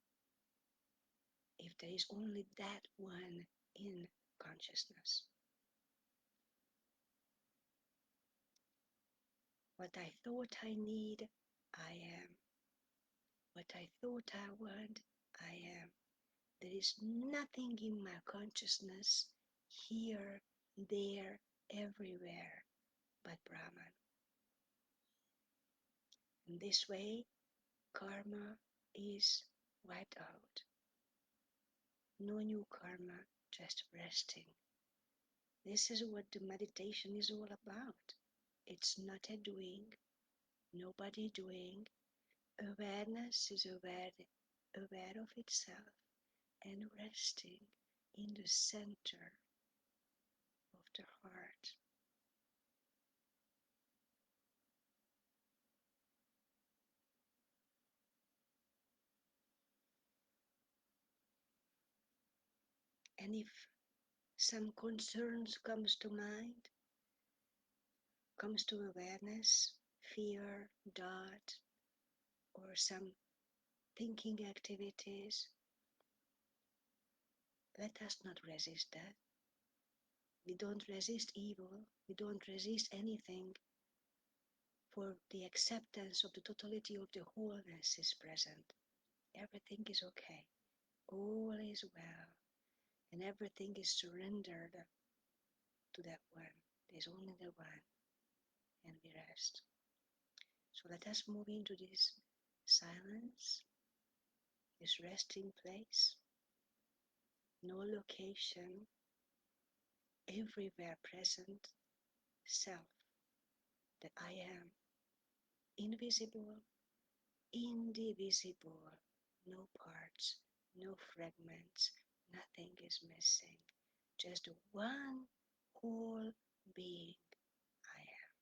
if there is only that one in consciousness. What I thought I need, I am. What I thought I want, I am. There is nothing in my consciousness, here, there, everywhere, but Brahman. In this way, karma is wiped out. No new karma, just resting. This is what the meditation is all about. It's not a doing, nobody doing. Awareness is aware of itself and resting in the center of the heart. And if some concerns comes to mind, comes to awareness, fear, doubt, or some thinking activities, let us not resist that. We don't resist evil, we don't resist anything, for the acceptance of the totality of the wholeness is present. Everything is okay, all is well, and everything is surrendered to that one. There's only the one, and we rest. So let us move into this silence, this resting place, no location, everywhere present, self, that I am, invisible, indivisible, no parts, no fragments, nothing is missing, just one whole being I am.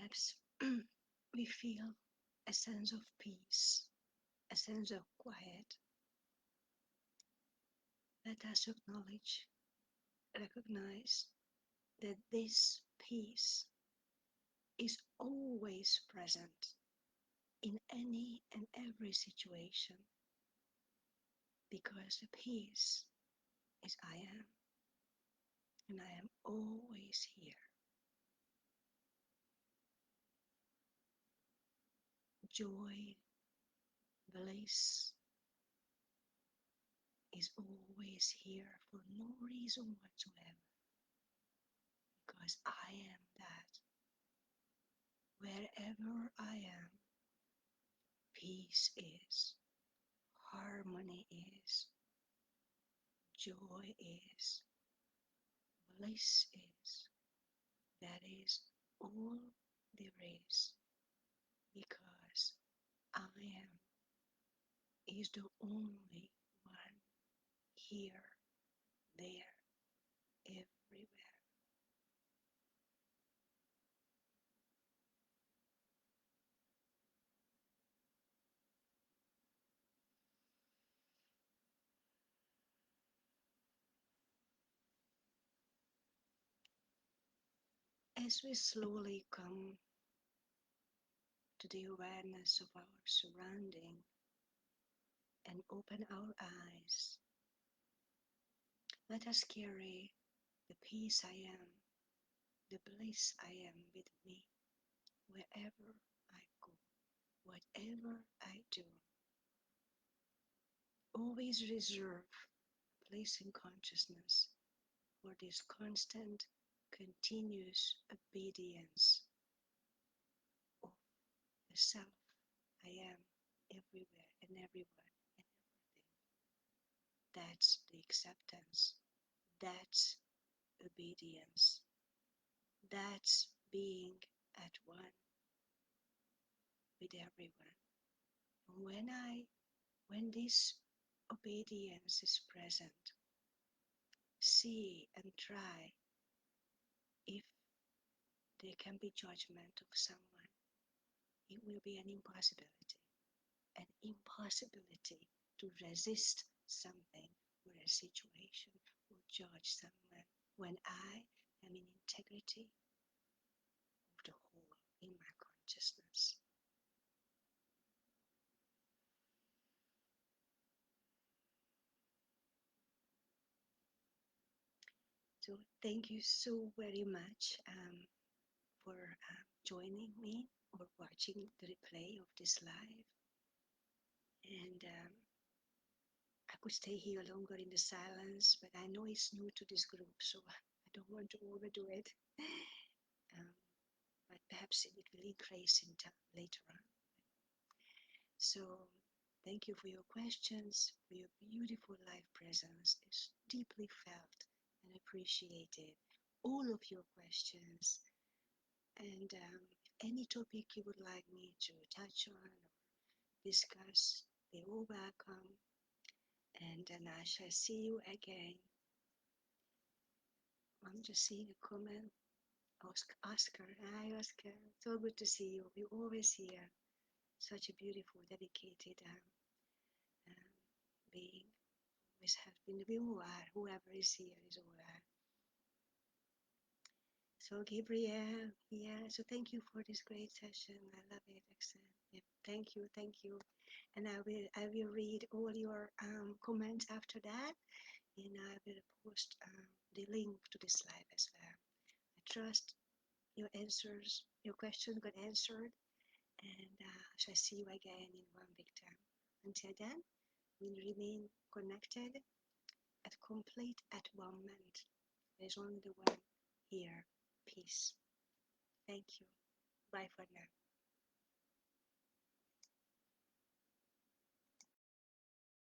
perhaps we feel a sense of peace, a sense of quiet. Let us acknowledge, recognize that this peace is always present in any and every situation, because the peace is I am, and I am always here. Joy, bliss is always here for no reason whatsoever, because I am that. Wherever I am, peace is, harmony is, joy is, bliss is. That is all there is, because I am is the only one here, there, everywhere. As we slowly come to the awareness of our surrounding and open our eyes, let us carry the peace I am, the bliss I am with me wherever I go, whatever I do. Always reserve a place in consciousness for this constant, continuous obedience of the self I am everywhere and everyone and everything. That's the acceptance. That's obedience. That's being at one with everyone. And when this obedience is present, see and try if there can be judgment of someone. It will be an impossibility. An impossibility to resist something or a situation or judge someone when I am in integrity of the whole in my consciousness. So thank you so very much for joining me or watching the replay of this live. And I could stay here longer in the silence, but I know it's new to this group, so I don't want to overdo it. Um, but perhaps it will increase in time later on. So thank you for your questions, for your beautiful live presence. It's deeply felt and appreciated. All of your questions, and any topic you would like me to touch on or discuss, they're all welcome. And then I shall see you again. I'm just seeing a comment. Oscar, hi Oscar, so good to see you. You're always here. Such a beautiful, dedicated um, being. Always has been. We all are. Whoever is here is all are. So Gabriel, yeah. So thank you for this great session. I love it, Roxanne. Yeah, thank you, thank you. And I will read all your comments after that, and I will post the link to this live as well. I trust your answers, your questions got answered, and shall see you again in one big time. Until then, we remain connected at complete at one moment. There's only the one here. Peace. Thank you. Bye for now.